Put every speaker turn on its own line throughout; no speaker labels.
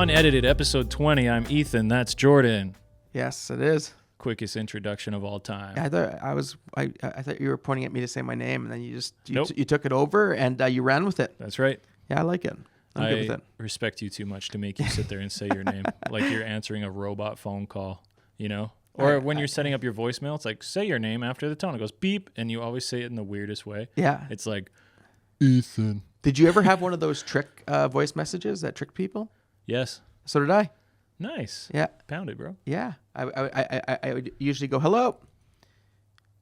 Unedited, episode 20. I'm Ethan. That's Jordan.
Yes, it is.
Quickest introduction of all time.
I thought you were pointing at me to say my name, and then you
Nope.
you took it over and you ran with it.
That's right.
Yeah, I like it. I'm good with it.
Respect you too much to make you sit there and say your name like you're answering a robot phone call, you know? Or when you're setting up your voicemail, it's like, say your name after the tone. It goes beep, and you always say it in the weirdest way.
Yeah.
It's like, Ethan.
Did you ever have one of those trick voice messages that trick people?
Yes.
So did I.
Nice.
Yeah.
Pound it, bro.
Yeah. I would usually go, hello.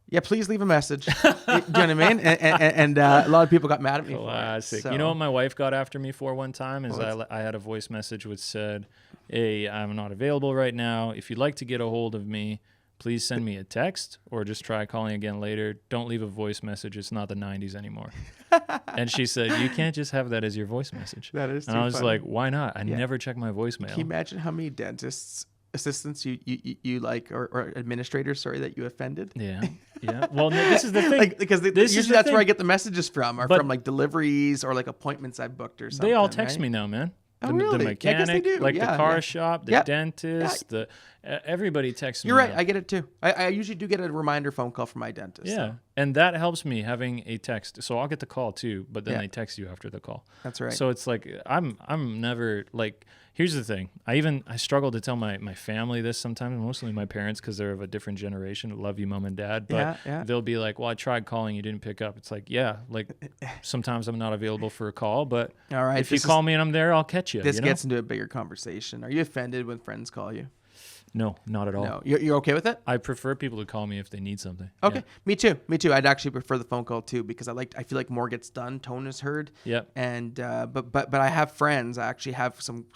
Yeah, please leave a message. Do you know what I mean? And a lot of people got mad at me
Classic.
for it. So.
You know what my wife got after me for one time is I had a voice message which said, hey, I'm not available right now. If you'd like to get a hold of me, please send me a text or just try calling again later. Don't leave a voice message. It's not the 90s anymore. And she said, you can't just have that as your voice message.
That is too
And I was
funny.
like, why not? I never check my voicemail.
Can you imagine how many dentists assistants you like or administrators that you offended?
Yeah. Well, no, this is the thing.
Because usually that's where I get the messages from, or from like deliveries or like appointments I booked or something.
They all text me now, man.
Oh, really?
The
Yeah, I guess
mechanic,
they do.
like
Yeah,
the car
yeah.
shop, the
Yep.
dentist, everybody texts me.
You're right.
now.
I get it too. I usually do get a reminder phone call from my dentist.
Yeah,
So.
and that helps me having a text. So I'll get the call too, but then
Yeah.
they text you after the call.
That's right.
So it's like I'm never like. Here's the thing. I struggle to tell my family this sometimes, mostly my parents because they're of a different generation. Love you, mom and dad. But
Yeah.
they'll be like, "Well, I tried calling, you didn't pick up." It's like, yeah, like sometimes I'm not available for a call, but
All right,
if you call me and I'm there, I'll catch you.
This
you know?
gets into a bigger conversation. Are you offended when friends call you?
No, not at all.
No. You're okay with it?
I prefer people to call me if they need something.
Okay. Me too. I'd actually prefer the phone call too because I feel like more gets done. Tone is heard.
Yep.
And but I have friends. I actually have some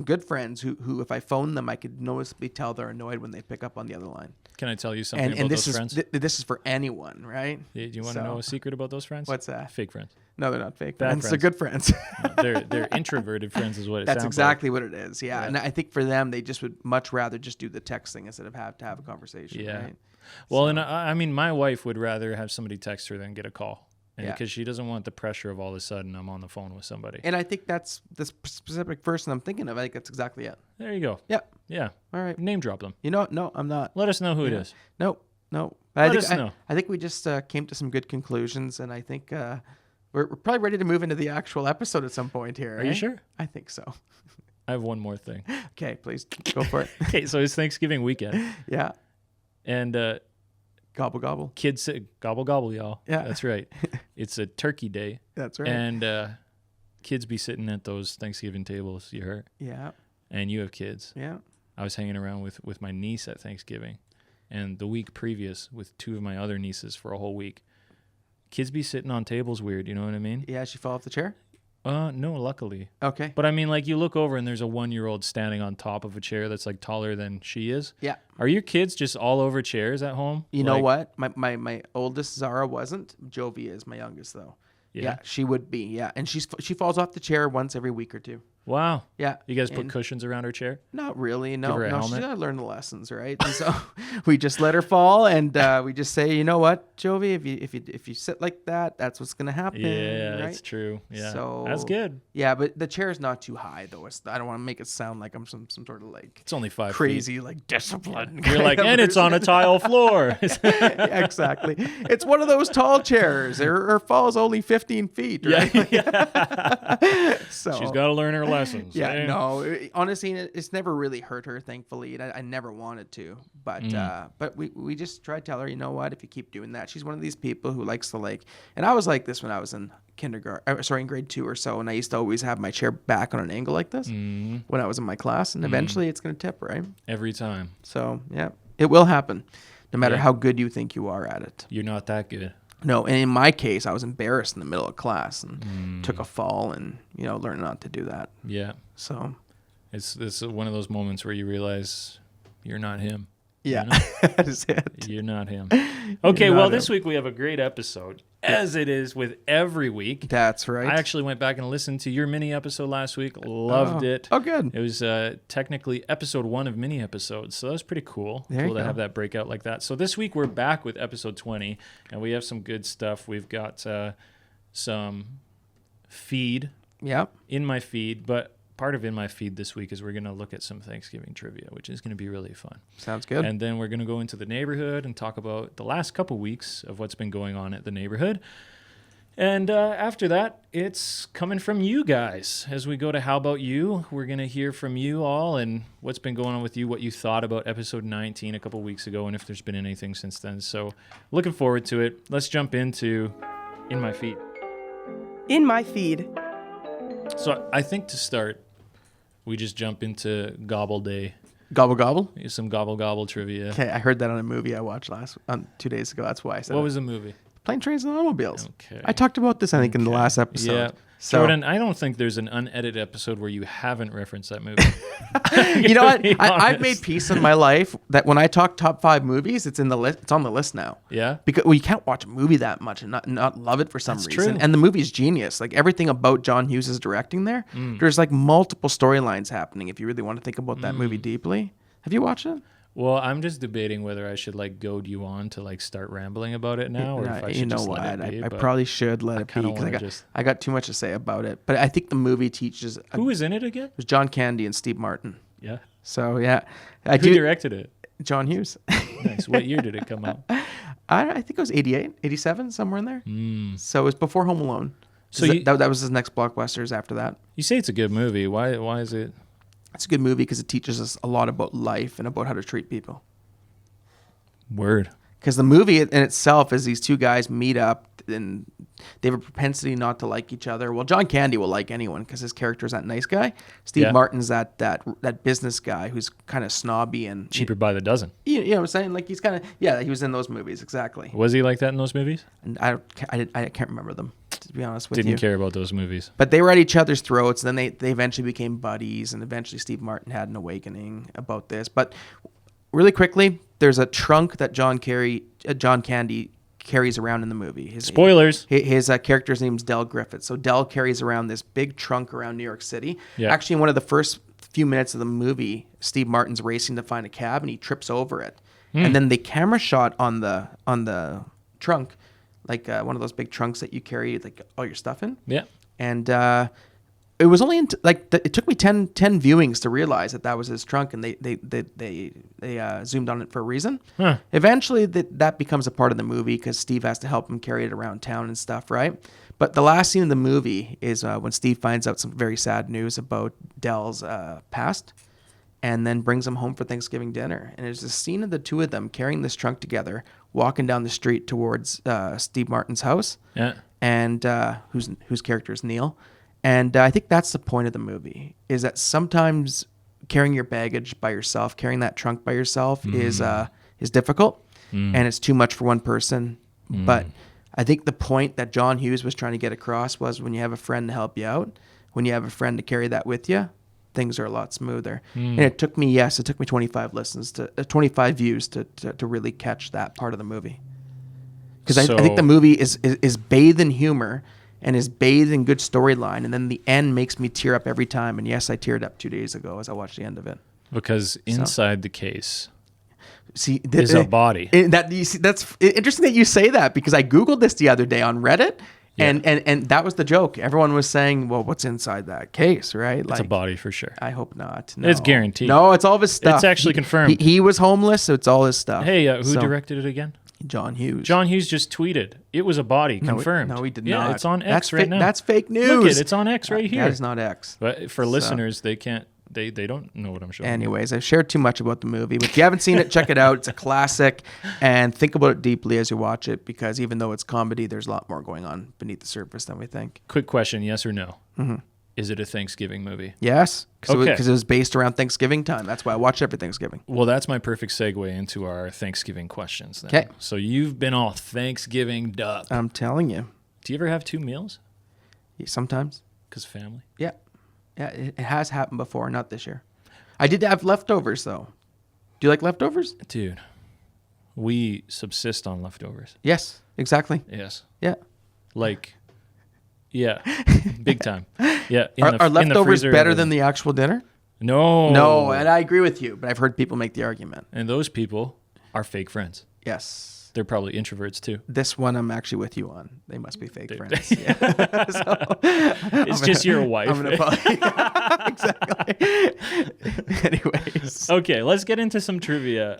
good friends who if I phone them, I could noticeably tell they're annoyed when they pick up on the other line.
Can I tell you something
And
about
this
those
is
friends?
this is for anyone, right?
Do you want to know a secret about those friends?
What's that?
Fake friends.
No, they're not fake
Bad
friends. They're good friends.
No, they're introverted friends is what it
That's
sounds
exactly what it is. Yeah.
Yeah.
And I think for them, they just would much rather just do the texting instead of have to have a conversation.
Yeah.
Right?
Well, and I mean, my wife would rather have somebody text her than get a call. And
Yeah.
because she doesn't want the pressure of all of a sudden I'm on the phone with somebody.
And I think that's the specific person I'm thinking of. I think that's exactly it.
There you go.
Yeah.
Yeah.
All right.
Name drop them.
You know, no, I'm not.
Let us know who it is.
No.
Let us know.
I think we just came to some good conclusions, and I think we're probably ready to move into the actual episode at some point here.
Are you sure?
I think so.
I have one more thing.
Okay, please go for it.
Okay, so it's Thanksgiving weekend.
Yeah.
And
Gobble gobble.
kids say, gobble, gobble, y'all.
Yeah.
That's right. It's a turkey day.
That's right.
And kids be sitting at those Thanksgiving tables, you heard?
Yeah.
And you have kids.
Yeah.
I was hanging around with my niece at Thanksgiving, and the week previous with two of my other nieces for a whole week. Kids be sitting on tables weird, you know what I mean?
Yeah. She fell off the chair.
No, luckily.
Okay.
But I mean, like you look over and there's a 1-year-old standing on top of a chair that's like taller than she is.
Yeah.
Are your kids just all over chairs at home?
You know what? My oldest Zara wasn't. Jovi is my youngest though. Yeah. She would be. Yeah. And she falls off the chair once every week or two.
Wow.
Yeah.
You guys put
And-
cushions around her chair?
Not really. No,
her a
she's
helmet?
got to learn the lessons, right? And so we just let her fall, and we just say, you know what, Jovi, if you sit like that, that's what's gonna happen.
Yeah,
right?
that's true. Yeah.
So
That's good.
Yeah, but the chair is not too high though. I don't want to make it sound like I'm some sort of like
It's only 5 feet.
crazy like discipline.
You're like,
kind of
and it's on a
person."
tile floor.
Yeah, exactly. It's one of those tall chairs. Her fall is only 15 feet. Right?
yeah.
So
She's got to learn her lessons.
Yeah,
eh?
no. Honestly, it's never really hurt her. Thankfully, and I never wanted to. But we just try to tell her, you know what? If you keep doing that, she's one of these people who likes to like. And I was like this when I was in in grade 2 or so, and I used to always have my chair back on an angle like this when I was in my class, and eventually it's gonna tip, right?
Every time.
So yeah, it will happen, no matter
Yeah.
how good you think you are at it.
You're not that good.
No, and in my case, I was embarrassed in the middle of class and took a fall, and learned not to do that.
Yeah.
So.
It's one of those moments where you realize you're not him.
Yeah,
You know?
that is it.
You're not him. Okay,
You're
well,
not
this
him.
week we have a great episode, as it is with every week.
That's right.
I actually went back and listened to your mini episode last week. Loved it.
Oh, good.
It was technically episode 1 of mini episodes, so that was pretty cool.
There you
Cool to
go.
have that breakout like that. So this week we're back with episode 20, and we have some good stuff. We've got some feed
Yep.
in my feed, but part of In My Feed this week is we're going to look at some Thanksgiving trivia, which is going to be really fun.
Sounds good.
And then we're going to go into the neighborhood and talk about the last couple weeks of what's been going on at the neighborhood. And after that, it's coming from you guys. As we go to How About You, we're going to hear from you all and what's been going on with you, what you thought about episode 19 a couple weeks ago, and if there's been anything since then. So looking forward to it. Let's jump into In My Feed.
In My Feed.
So I think to start, we just jump into Gobble Day.
Gobble gobble?
Some Gobble Gobble trivia.
Okay, I heard that on a movie I watched 2 days ago. That's why I said
What
it.
was the movie?
Plane, Trains, and Automobiles.
Okay.
I talked about this, I think, in the last episode.
Yeah.
So,
Jordan, I don't think there's an unedited episode where you haven't referenced that movie.
you know what?
Be
I've made
honest.
peace in my life that when I talk top 5 movies, it's in the list. It's on the list now.
Yeah?
Because you can't watch a movie that much and not love it for some
That's
reason.
true.
And the movie's genius. Like everything about John Hughes' directing there, there's like multiple storylines happening if you really want to think about that movie deeply. Have you watched it?
Well, I'm just debating whether I should like goad you on to like start rambling about it now, or if I should
You know
just
what?
let it be.
I
but
probably should let it be
kinda
because
wanna
I got too much to say about it. But I think the movie teaches.
Who was in it again?
It was John Candy and Steve Martin.
Yeah.
So yeah,
Who directed it?
John Hughes.
Nice. What year did it come out?
I think it was 88, 87, somewhere in there. So it was before Home Alone.
So
that was his next blockbusters after that.
You say it's a good movie. Why is it?
It's a good movie because it teaches us a lot about life and about how to treat people.
Word.
Because the movie in itself is these two guys meet up and they have a propensity not to like each other. Well, John Candy will like anyone because his character is that nice guy. Steve Martin's that business guy who's kind of snobby and
Cheaper by the dozen.
You know what I'm saying? Like he's kind of he was in those movies exactly.
Was he like that in those movies?
And I can't remember them, to be honest with you.
Didn't care about those movies.
But they were at each other's throats, and then they eventually became buddies, and eventually Steve Martin had an awakening about this. But really quickly, there's a trunk that John Candy carries around in the movie.
Spoilers.
His character's name's Del Griffith. So Del carries around this big trunk around New York City.
Yeah.
Actually, in one of the first few minutes of the movie, Steve Martin's racing to find a cab, and he trips over it. And then the camera shot on the trunk, like one of those big trunks that you carry like all your stuff in.
Yeah.
And it was only it took me 10 viewings to realize that was his trunk, and they zoomed on it for a reason.
Huh.
Eventually, that becomes a part of the movie because Steve has to help him carry it around town and stuff, right? But the last scene of the movie is when Steve finds out some very sad news about Del's past, and then brings him home for Thanksgiving dinner. And there's a scene of the two of them carrying this trunk together, walking down the street towards Steve Martin's house.
Yeah.
And whose character is Neil. And I think that's the point of the movie, is that sometimes carrying your baggage by yourself, carrying that trunk by yourself is difficult, and it's too much for one person. But I think the point that John Hughes was trying to get across was when you have a friend to help you out, when you have a friend to carry that with you, things are a lot smoother. And it took me 25 views to really catch that part of the movie. Because I think the movie is bathed in humor and is bathed in good storyline, and then the end makes me tear up every time. And yes, I teared up 2 days ago as I watched the end of it.
Because inside the case
is
a body.
That's interesting that you say that, because I Googled this the other day on Reddit.
Yeah.
And that was the joke. Everyone was saying, well, what's inside that case, right?
It's a body for sure.
I hope not. No.
It's guaranteed.
No, it's all of his stuff.
It's actually confirmed.
He was homeless, so it's all his stuff.
Hey, who directed it again?
John Hughes.
John Hughes just tweeted. It was a body, confirmed.
No, he did
yeah,
not.
It's on X right now.
That's fake news.
Look it's on X right here.
That is not X.
But for listeners, they can't. They don't know what I'm showing.
Anyways, I've shared too much about the movie. But if you haven't seen it, check it out. It's a classic. And think about it deeply as you watch it, because even though it's comedy, there's a lot more going on beneath the surface than we think.
Quick question, yes or no? Mm-hmm. Is it a Thanksgiving movie?
Yes,
Okay.
because it was based around Thanksgiving time. That's why I watch every Thanksgiving.
Well, that's my perfect segue into our Thanksgiving questions then.
Okay.
So you've been all Thanksgiving up.
I'm telling you.
Do you ever have 2 meals?
Sometimes.
Because family?
Yeah. Yeah, it has happened before, not this year. I did have leftovers, though. Do you like leftovers?
Dude, we subsist on leftovers.
Yes, exactly.
Yes.
Yeah.
Like, yeah, big time. Yeah.
Are leftovers
freezer,
better than the actual dinner?
No.
No, and I agree with you, but I've heard people make the argument.
And those people are fake friends.
Yes.
They're probably introverts too.
This one I'm actually with you on. They must be fake
Dude.
friends. Yeah.
It's just your wife.
I'm gonna exactly. Anyways.
Okay, let's get into some trivia.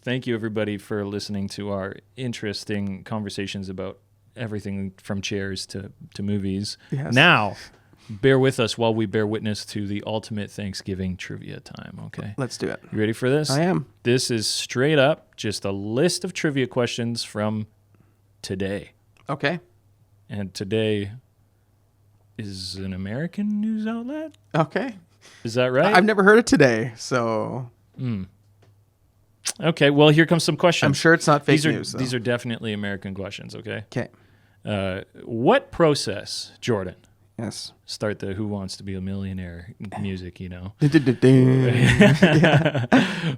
Thank you, everybody, for listening to our interesting conversations about everything from chairs to movies.
Yes.
Now, bear with us while we bear witness to the ultimate Thanksgiving trivia time, okay?
Let's do it.
You ready for this?
I am.
This is straight up just a list of trivia questions from today.
Okay.
And today is an American news outlet?
Okay.
Is that right?
I've never heard it today, so
Okay, well, here comes some questions.
I'm sure it's not fake
these are,
news.
These are definitely American questions, okay?
Okay.
What process, Jordan,
Yes.
start the Who Wants to Be a Millionaire music, you know?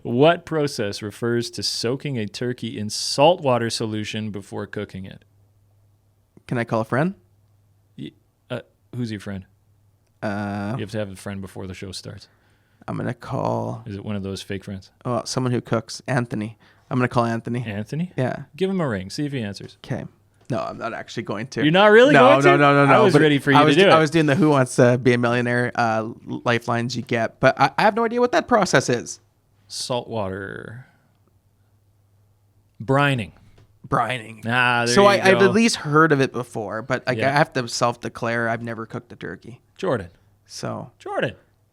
What process refers to soaking a turkey in saltwater solution before cooking it?
Can I call a friend?
Who's your friend? You have to have a friend before the show starts.
I'm gonna call.
Is it one of those fake friends?
Oh, someone who cooks. Anthony. I'm gonna call Anthony.
Anthony?
Yeah.
Give him a ring. See if he answers.
Okay. No, I'm not actually going to.
You're not really going to?
No.
I was ready for you to do it.
I was doing the Who Wants to Be a Millionaire lifelines you get, but I have no idea what that process is.
Saltwater. Brining.
Brining.
Ah, there
So
you
I've
go.
at least heard of it before, but I
Yeah.
have to self-declare I've never cooked a turkey.
Jordan.
So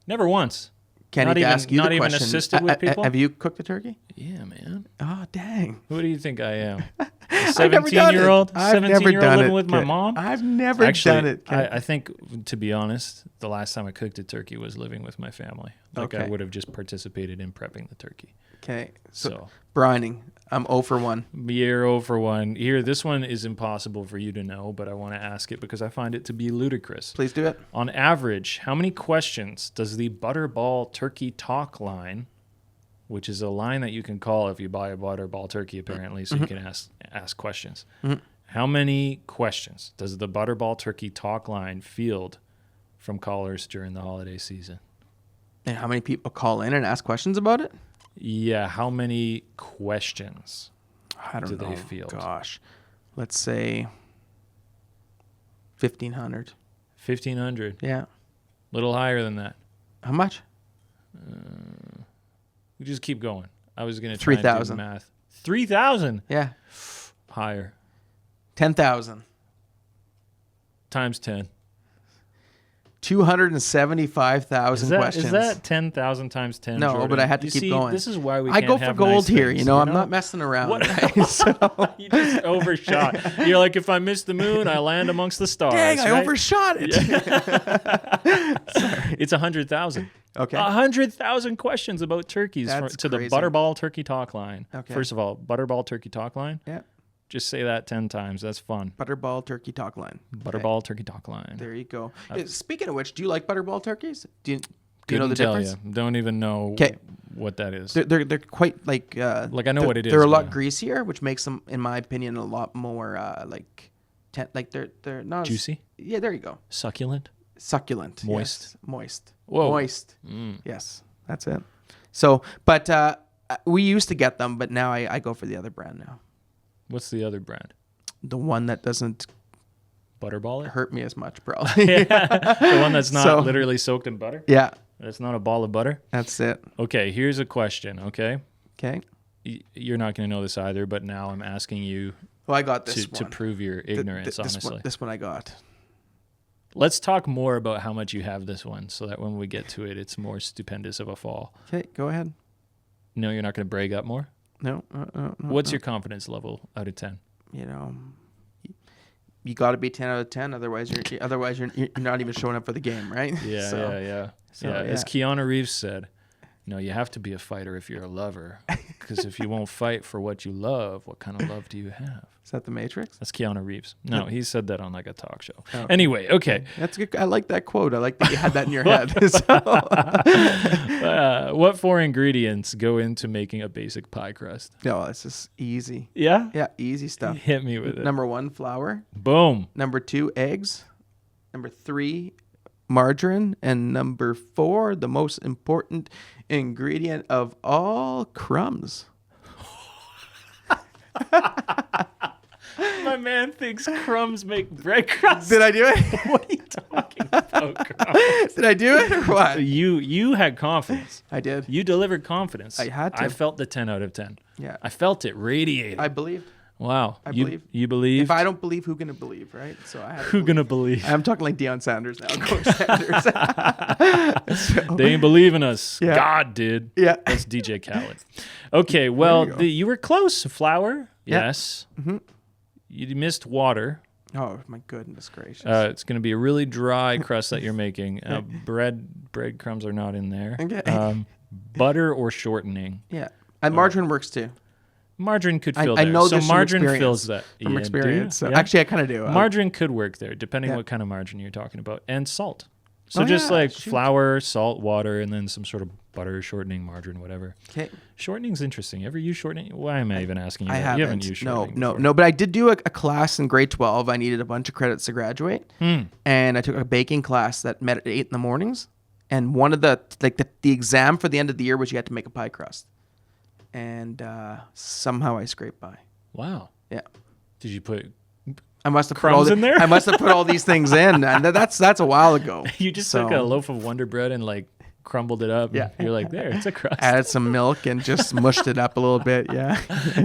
Never once.
can
Not
he
even-
ask you
not
the
even
question?
assisted with people?
Have you cooked a turkey?
Yeah, man.
Oh, dang.
Who do you think I am? A
I've never done it.
17-year-old?
I've never
17-year-old
done
living
it.
with my
Okay.
mom?
I've never
Actually,
done it. Okay.
I think, to be honest, the last time I cooked a turkey was living with my family. Like, I
Okay.
would have just participated in prepping the turkey.
Okay. So
So,
brining. I'm 0 for 1.
year over one. Here, this one is impossible for you to know, but I want to ask it because I find it to be ludicrous.
Please do it.
On average, how many questions does the Butterball Turkey Talk line, which is a line that you can call if you buy a Butterball turkey, apparently, so you can ask questions. How many questions does the Butterball Turkey Talk line field from callers during the holiday season?
And how many people call in and ask questions about it?
Yeah, how many questions
I don't
do
know.
they field?
Gosh. Let's say 1,500.
1,500.
Yeah.
A little higher than that.
How much?
We just keep going. I was going to try and do
3,000.
math. 3,000?
Yeah.
Higher.
10,000.
Times 10.
275,000 questions.
Is that 10,000 times 10?
No,
Jordan?
but I had to
You
keep
see,
going.
This is why we
I
can't
go for
have
gold
nice
here,
things,
you know. I'm not messing around.
What?
Right? So,
You just overshot. You're like, if I miss the moon, I land amongst the stars.
dang, I
right?
overshot it.
It's 100,000.
Okay.
100,000 questions about turkeys
That's
to
crazy.
the Butterball Turkey Talk line.
Okay.
First of all, Butterball Turkey Talk line.
Yeah.
Just say that 10 times. That's fun.
Butterball turkey talk line.
Butterball Turkey Talk line.
There you go. Speaking of which, do you like butterball turkeys? Do you know
Couldn't
the
tell
difference?
you. Don't even know
'Kay.
what that is.
They're quite like
I know what it is,
They're a lot
but-
greasier, which makes them, in my opinion, a lot more they're not as-
Juicy?
yeah, there you go.
Succulent?
Succulent.
Moist?
Yes. Moist.
Whoa.
Moist. Yes, that's it. So, but we used to get them, but now I go for the other brand now.
What's the other brand?
The one that doesn't
Butterball?
hurt me as much, probably.
The one that's not
So-
literally soaked in butter?
Yeah,
That's not a ball of butter?
that's it.
Okay, here's a question, okay?
Okay.
You're not going to know this either, but now I'm asking you
Well, I got this
to
one.
prove your ignorance,
this
honestly.
This one I got.
Let's talk more about how much you have this one so that when we get to it, it's more stupendous of a fall.
Okay, go ahead.
No, you're not going to brag up more?
No.
What's your confidence level out of 10?
You know, you got to be 10 out of 10. Otherwise, you're not even showing up for the game, right?
Yeah,
So,
yeah. As Keanu Reeves said, you have to be a fighter if you're a lover. Because if you won't fight for what you love, what kind of love do you have?
Is that the Matrix?
That's Keanu Reeves. No, he said that on like a talk show.
Oh.
Anyway, okay.
That's good. I like that quote. I like that you had that in your head.
What 4 ingredients go into making a basic pie crust?
No, it's just easy.
Yeah?
Yeah, easy stuff.
Hit me with it.
Number 1, flour.
Boom.
Number 2, eggs. Number 3, margarine. And number 4, the most important ingredient of all, crumbs.
My man thinks crumbs make breadcrumbs.
Did I do it?
What are you talking about, crumbs?
Did I do it or what?
You had confidence.
I did.
You delivered confidence.
I had to.
I felt the 10 out of 10.
Yeah.
I felt it radiating.
I believed.
Wow.
I believe.
You believe?
If I don't believe, who gonna believe, right? So I had to
Who gonna believe?
I'm talking like Deion Sanders now. Coach Sanders.
They ain't believing us.
Yeah.
God did.
Yeah.
That's DJ Khaled. Okay, well,
you
you were close. Flour,
Yeah.
yes. Mm-hmm. You missed water.
Oh my goodness gracious.
It's going to be a really dry crust that you're making. Breadcrumbs are not in there.
Okay.
Butter or shortening.
Yeah. And margarine works too.
Margarine could
I
fill there.
know
So
this from
margarine
experience.
fills that.
From
Yeah,
experience.
do you?
So
Yeah.
actually, I kind of do.
Margarine could work there, depending
Yeah.
what kind of margarine you're talking about. And salt. So
Oh,
just
yeah,
like
shoot.
flour, salt, water, and then some sort of butter, shortening, margarine, whatever.
Okay.
Shortening's interesting. Ever use shortening? Why am I even asking you
I
that?
haven't.
You haven't used shortening before.
No. But I did do a class in grade 12. I needed a bunch of credits to graduate. And I took a baking class that met at 8 in the mornings. And one of the exam for the end of the year was you had to make a pie crust. And somehow I scraped by.
Wow.
Yeah.
Did you put...
I must have
Crumbs in there?
I must have put all these things in, and that's a while ago.
You just
So,
took a loaf of Wonder Bread and like crumbled it up.
Yeah.
And you're like, there, it's a crust.
added some milk and just mushed it up a little bit. Yeah.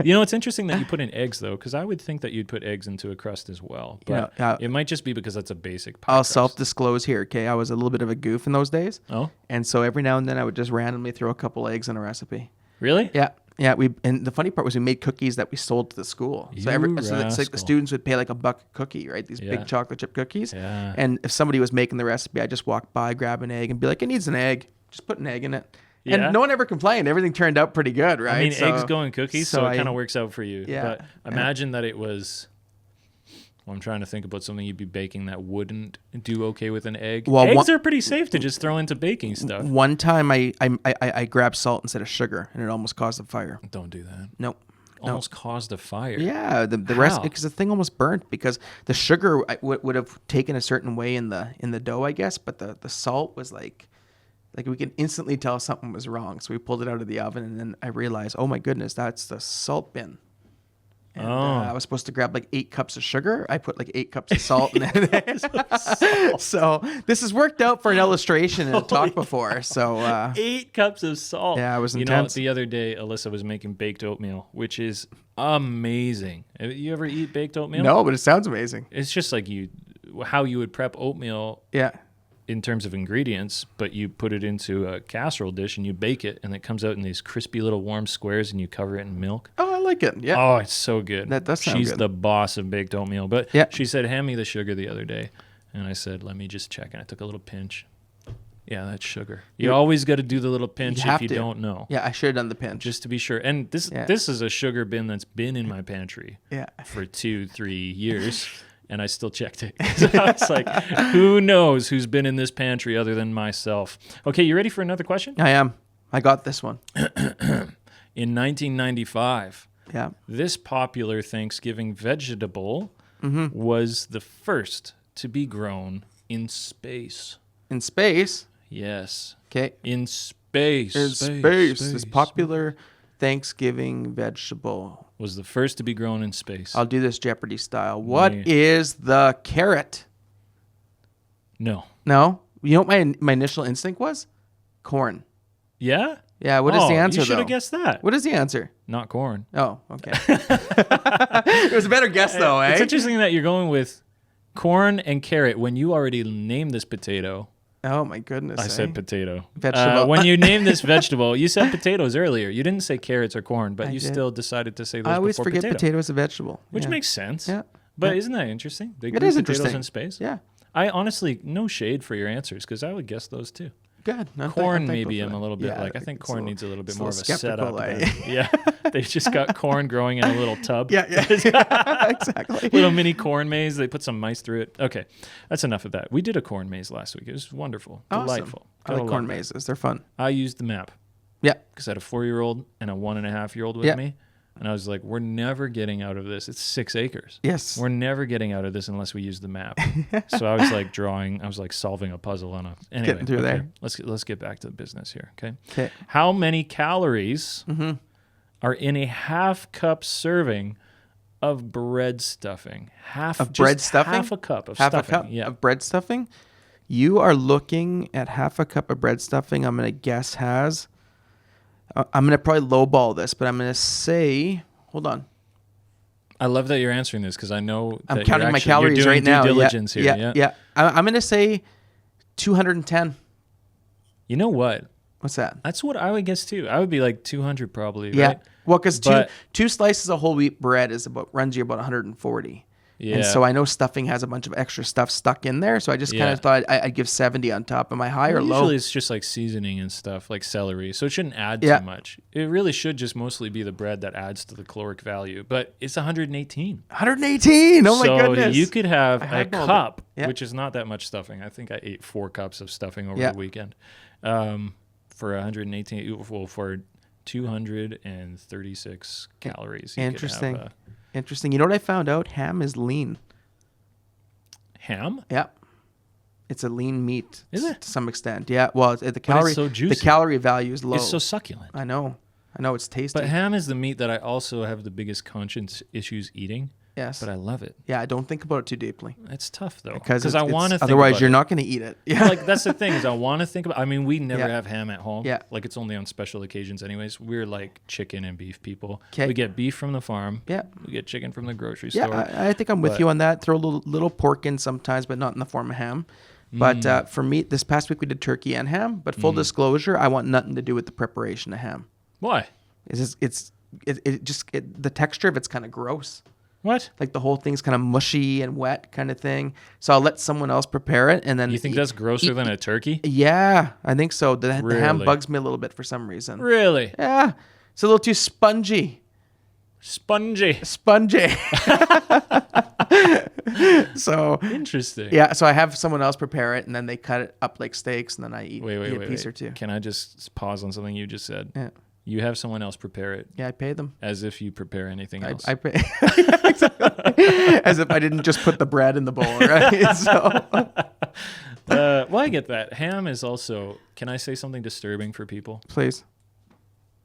You know, it's interesting that you put in eggs though, because I would think that you'd put eggs into a crust as well. But
Yeah,
it might just be because that's a basic pie
I'll
crust.
self-disclose here. Okay, I was a little bit of a goof in those days,
Oh,
and so every now and then I would just randomly throw a couple eggs in a recipe.
really?
Yeah. Yeah, and the funny part was we made cookies that we sold to the school. So
You
it's like the
rascal.
students would pay like $1 a cookie, right? These
Yeah.
big chocolate chip cookies.
Yeah.
And if somebody was making the recipe, I just walk by, grab an egg, and be like, "It needs an egg. Just put an egg in it."
Yeah.
And no one ever complained. Everything turned out pretty good, right?
I mean,
So-
eggs go in cookies, so it
I-
kind of works out for you.
Yeah.
But imagine that it was... Well, I'm trying to think about something you'd be baking that wouldn't do okay with an egg.
Well,
Eggs are pretty safe to just throw into baking stuff.
One time I grabbed salt instead of sugar, and it almost caused a fire.
Don't do that.
Nope.
Almost caused a fire.
Yeah, the
How?
rest because the thing almost burnt because the sugar would have taken a certain way in the dough, I guess, but the salt was like we could instantly tell something was wrong. So we pulled it out of the oven, and then I realized, oh my goodness, that's the salt bin. And, I was supposed to grab like 8 cups of sugar. I put like 8 cups of salt in it. So this has worked out for an illustration in a talk before. So
8 cups of salt.
Yeah, it was
You know,
intense.
the other day, Alyssa was making baked oatmeal, which is amazing. Have you ever eat baked oatmeal?
no, but it sounds amazing.
It's just like how you would prep oatmeal
Yeah.
in terms of ingredients, but you put it into a casserole dish and you bake it, and it comes out in these crispy little warm squares, and you cover it in milk.
Oh, I like it. Yeah.
Oh, it's so good.
That does sound
She's
good.
the boss of baked oatmeal. But
Yeah.
she said, hand me the sugar the other day. And I said, let me just check. And I took a little pinch. Yeah, that's sugar. You always got to do the little pinch if
have
you
to.
don't know.
Yeah, I should have done the pinch.
Just to be sure. And this
Yeah.
this is a sugar bin that's been in my pantry
Yeah.
for 2-3 years. And I still checked it. So I was like, who knows who's been in this pantry other than myself? Okay, you ready for another question?
I am. I got this one.
In 1995,
Yeah.
this popular Thanksgiving vegetable
Mm-hmm.
was the first to be grown in space.
In space.
Yes,
Okay.
in space.
In space. This popular Thanksgiving vegetable.
was the first to be grown in space.
I'll do this Jeopardy style. What
Yeah.
is the carrot?
No.
No? You know what my initial instinct was? Corn.
Yeah?
Yeah, what is the answer,
You should
though?
have guessed that.
What is the answer?
Not corn.
Oh, okay. It was a better guess, though, eh?
It's interesting that you're going with corn and carrot when you already named this potato.
Oh, my goodness.
I said potato.
Vegetable.
When you named this vegetable, you said potatoes earlier. You didn't say carrots or corn, but
I
you
did.
still decided to say those
I always
before
forget
potato.
potato is a vegetable.
Which
Yeah.
makes sense.
Yeah.
But
Yeah.
isn't that interesting? They
It
grew
is
potatoes
interesting.
in space.
Yeah.
I honestly, no shade for your answers, because I would guess those too.
Good.
Corn, maybe I'm a little bit like, I think
it's
corn needs a little bit
it's
more of a
skeptical,
setup.
eh?
than- yeah. They just got corn growing in a little tub.
Yeah, exactly.
Little mini corn maze. They put some mice through it. Okay. That's enough of that. We did a corn maze last week. It was wonderful.
Awesome.
Delightful.
I
Gotta
like corn
love it.
mazes. They're fun.
I used the map
Yeah.
because I had a 4-year-old and a 1.5-year-old with
Yeah.
me. And I was like, we're never getting out of this. It's 6 acres.
Yes.
We're never getting out of this unless we use the map. So I was like I was like solving a puzzle on a. Anyway,
Getting through there.
Let's get back to the business here. Okay.
Okay.
How many calories are in a half cup serving of bread stuffing. Half
Of bread stuffing?
Half a cup of
Half
stuffing.
a cup
Yeah.
of bread stuffing? You are looking at half a cup of bread stuffing. I'm going to guess has. I'm going to probably lowball this, but I'm going to say, hold on.
I love that you're answering this because I know that
I'm counting my
you're
calories
doing
right
due
now.
diligence here.
Yeah. I'm going to say 210.
You know what?
What's that?
That's what I would guess too. I would be like 200 probably.
Yeah.
Right?
Well, because
But-
two slices of whole wheat bread runs you about 140.
Yeah.
And so I know stuffing has a bunch of extra stuff stuck in there. So I just kind
Yeah.
of thought I'd give 70 on top. Am I high or low?
Usually it's just like seasoning and stuff, like celery. So it shouldn't add
Yeah.
too much. It really should just mostly be the bread that adds to the caloric value. But it's 118.
118. Oh my
so
goodness.
you could have
I
a
had all of it.
cup,
Yeah.
which is not that much stuffing. I think I ate 4 cups of stuffing over
Yeah.
the weekend. For 118, well, for 236 calories. You could
Interesting.
have
Interesting. You know what I found out? Ham is lean.
ham?
Yeah. It's a lean meat.
Is it?
To some extent. Yeah. Well, the
it's
calorie
so juicy.
the calorie value is low.
It's so succulent.
I know. It's tasty.
But ham is the meat that I also have the biggest conscience issues eating,
yes.
but I love it.
Yeah, I don't think about it too deeply.
It's tough though
Because
I want to think
otherwise
about
you're
it.
not going to eat it. Yeah.
Like that's the thing is I want to think about. I mean, we never
Yeah.
have ham at home.
Yeah.
Like it's only on special occasions, anyways. We're like chicken and beef people.
'Kay.
We get beef from the farm.
Yeah.
We get chicken from the grocery
Yeah,
store.
I think I'm with
But-
you on that. Throw a little pork in sometimes, but not in the form of ham. But for me, this past week we did turkey and ham. But full disclosure, I want nothing to do with the preparation of ham.
Why?
The texture of it's kind of gross.
What?
Like the whole thing's kind of mushy and wet kind of thing. So I'll let someone else prepare it, and then
You think that's grosser than a turkey?
Yeah, I think so. The ham
Really?
bugs me a little bit for some reason.
Really?
Yeah, it's a little too spongy.
Spongy.
So
Interesting.
yeah, so I have someone else prepare it, and then they cut it up like steaks, and then I eat,
Wait,
eat a piece or two.
Can I just pause on something you just said?
Yeah,
You have someone else prepare it
yeah, I pay them.
as if you prepare anything else.
I pay exactly. As if I didn't just put the bread in the bowl, right? So
Well, I get that. Ham is also. Can I say something disturbing for people?
please,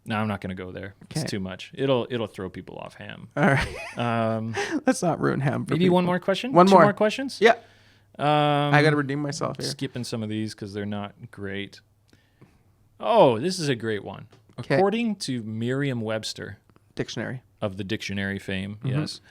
No, I'm not going to go there.
Okay.
It's too much. It'll throw people off ham.
all right. Let's not ruin ham. For
Maybe
people.
one more question.
One
Two
more.
more questions.
Yeah,
I
I got to redeem myself here.
skipping some of these because they're not great. Oh, this is a great one.
'Kay.
According to Merriam-Webster
Dictionary.
of the dictionary fame,
Mm-hmm.
yes.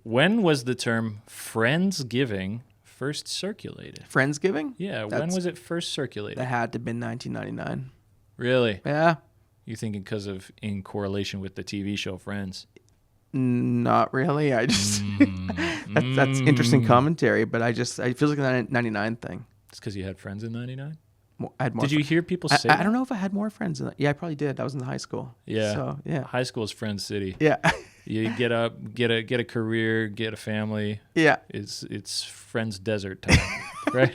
When was the term Friendsgiving first circulated?
Friendsgiving?
Yeah, when
That's-
was it first circulated?
That had to have been 1999.
Really?
Yeah,
You thinking because of in correlation with the TV show Friends?
not really. I just that's interesting commentary, but I feel like a 99 thing.
It's because you had friends in '99.
I had more.
Did you hear people say?
I don't know if I had more friends than that. Yeah, I probably did. I was in high school.
Yeah.
So yeah.
High school is Friends City.
Yeah.
You get up, get a career, get a family.
Yeah.
It's Friends Desert time, right?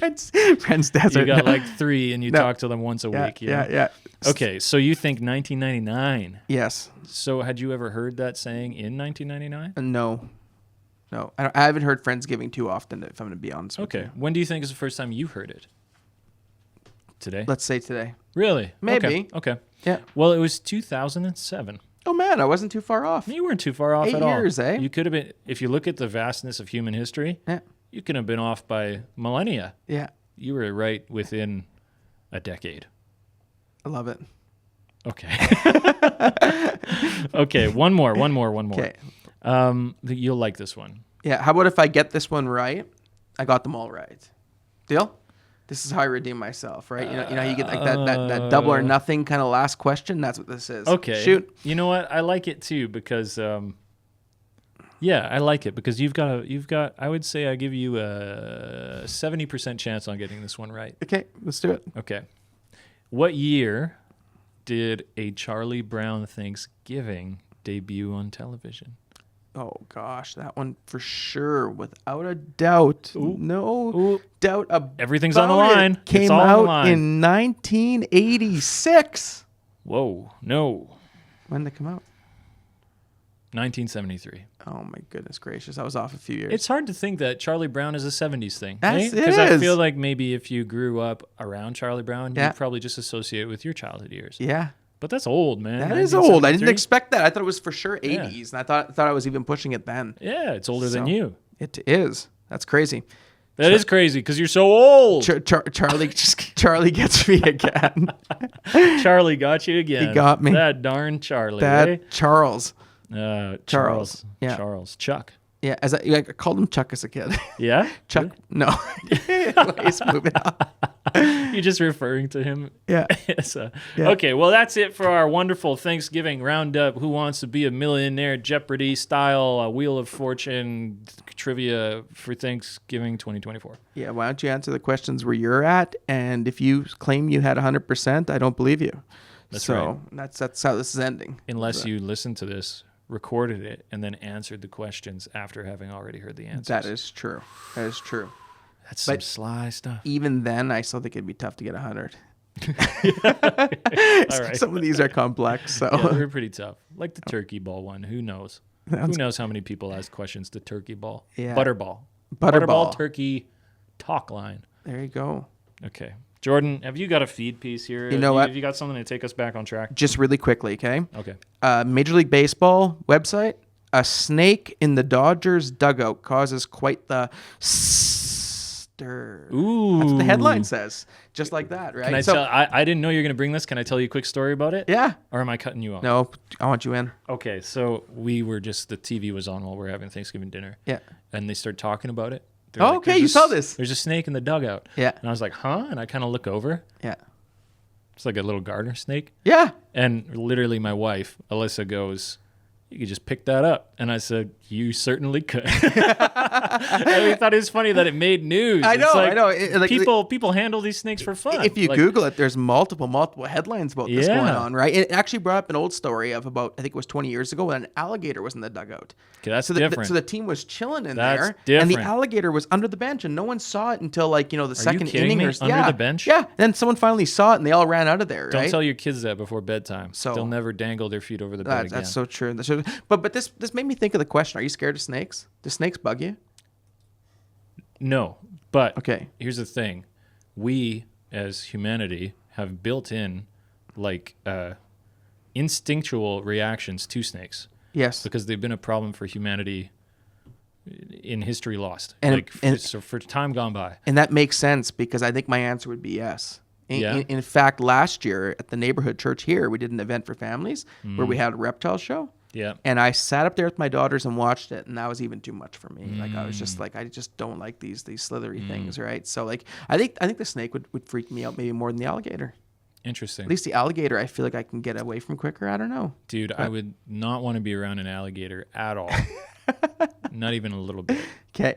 Friends Desert.
You got like 3, and you
No.
talk to them once a
yeah,
week. You know?
yeah.
Okay, so you think 1999?
Yes.
So had you ever heard that saying in 1999?
No. I haven't heard Friendsgiving too often, if I'm going to be honest with
Okay.
you.
When do you think is the first time you heard it? Today?
Let's say today.
Really?
Maybe.
Okay.
Yeah.
Well, it was 2007.
Oh man, I wasn't too far off.
You weren't too far off
8
at all.
years, eh?
You could have been, if you look at the vastness of human history,
Yeah.
you could have been off by millennia.
Yeah.
You were right within a decade.
I love it.
Okay. Okay, one more.
Okay.
You'll like this one.
Yeah. How about if I get this one right? I got them all right. Deal? This is how I redeem myself, right? You know, how you get like that double or nothing kind of last question. That's what this is.
Okay.
Shoot.
You know what? I like it too because, yeah, I like it because you've got. I would say I give you a 70% chance on getting this one right.
Okay, let's do it.
Okay. What year did A Charlie Brown Thanksgiving debut on television?
Oh gosh, that one for sure, without a doubt. No
Ooh.
doubt about
Everything's on the line.
it. Came
It's all on the
out
line.
in 1986.
Whoa, no.
When did it come out?
1973.
Oh my goodness gracious, I was off a few years.
It's hard to think that Charlie Brown is a 70s thing.
It
Because I
is.
feel like maybe if you grew up around Charlie Brown,
Yeah.
you'd probably just associate it with your childhood years.
Yeah.
But that's old, man.
That is old. I didn't
1973?
expect that. I thought it was for sure 80s, and I thought I was even pushing it then.
Yeah, it's older than
So,
you.
It is. That's crazy.
That is crazy because you're so old.
Charlie gets me again.
Charlie got you again.
He got me.
That darn Charlie.
That
eh?
Charles.
Charles.
Yeah.
Charles. Chuck.
Yeah, I called him Chuck as a kid.
Yeah?
Chuck. No. Anyways, moving on.
You're just referring to him.
Yeah. Yeah.
Okay, well, that's it for our wonderful Thanksgiving roundup. Who Wants to Be a Millionaire Jeopardy style Wheel of Fortune trivia for Thanksgiving 2024.
Yeah, why don't you answer the questions where you're at? And if you claim you had 100%, I don't believe you.
That's
right. That's how this is ending.
Unless you listen to this, recorded it, and then answered the questions after having already heard the answers.
That is true. That's
some sly stuff.
Even then, I still think it'd be tough to get 100.
All right.
Some of these are complex. So
Yeah, they're pretty tough. Like the turkey ball one. Who knows? Who knows how many people ask questions to turkey ball?
Yeah.
Butterball.
Butterball.
Turkey talk line.
There you go.
Okay. Jordan, have you got a feed piece here?
You know what?
Have you got something to take us back on track?
Just really quickly, okay?
Okay.
Major League Baseball website. A snake in the Dodgers dugout causes quite the stir.
Ooh.
That's what the headline says. Just like that, right?
Can I tell? I didn't know you were going to bring this. Can I tell you a quick story about it?
Yeah.
Or am I cutting you off?
No, I want you in.
Okay, so the TV was on while we were having Thanksgiving dinner.
Yeah.
And they start talking about it. They're
Oh,
like,
okay,
"There's
you
a
saw this."
There's a snake in the dugout.
Yeah.
And I was like, huh? And I kind of look over.
Yeah.
It's like a little garter snake.
Yeah.
And literally my wife, Alyssa, goes, you could just pick that up. And I said, you certainly could. And we thought it was funny that it made news.
I know,
It's like,
I know.
People handle these snakes for fun.
If you
Like,
Google it, there's multiple headlines about this
Yeah.
going on, right? It actually brought up an old story of about, I think it was 20 years ago, when an alligator was in the dugout.
Okay, that's
So
different.
the team was chilling in
That's
there, and the
different.
alligator was under the bench, and no one saw it until the second
kidding
inning.
me?
Or
Under
yeah,
the bench?
Yeah. Then someone finally saw it, and they all ran out of there.
Don't
right?
tell your kids that before bedtime.
So-
They'll never dangle their feet over the bed again.
That's so true. But this made me think of the question: are you scared of snakes? Do snakes bug you?
No, but
Okay.
here's the thing. We, as humanity, have built in instinctual reactions to snakes
Yes.
because they've been a problem for humanity in history lost.
And-
So for time gone by.
And that makes sense because I think my answer would be yes.
Yeah.
In fact, last year at the Neighbourhood Church here, we did an event for families where we had a reptile show.
Yeah.
And I sat up there with my daughters and watched it, and that was even too much for me. Like I was just like, I just don't like these slithery things, right? So I think the snake would freak me out maybe more than the alligator.
Interesting.
At least the alligator, I feel like I can get away from quicker. I don't know.
Dude, I would not want to be around an alligator at all. Not even a little bit.
Okay.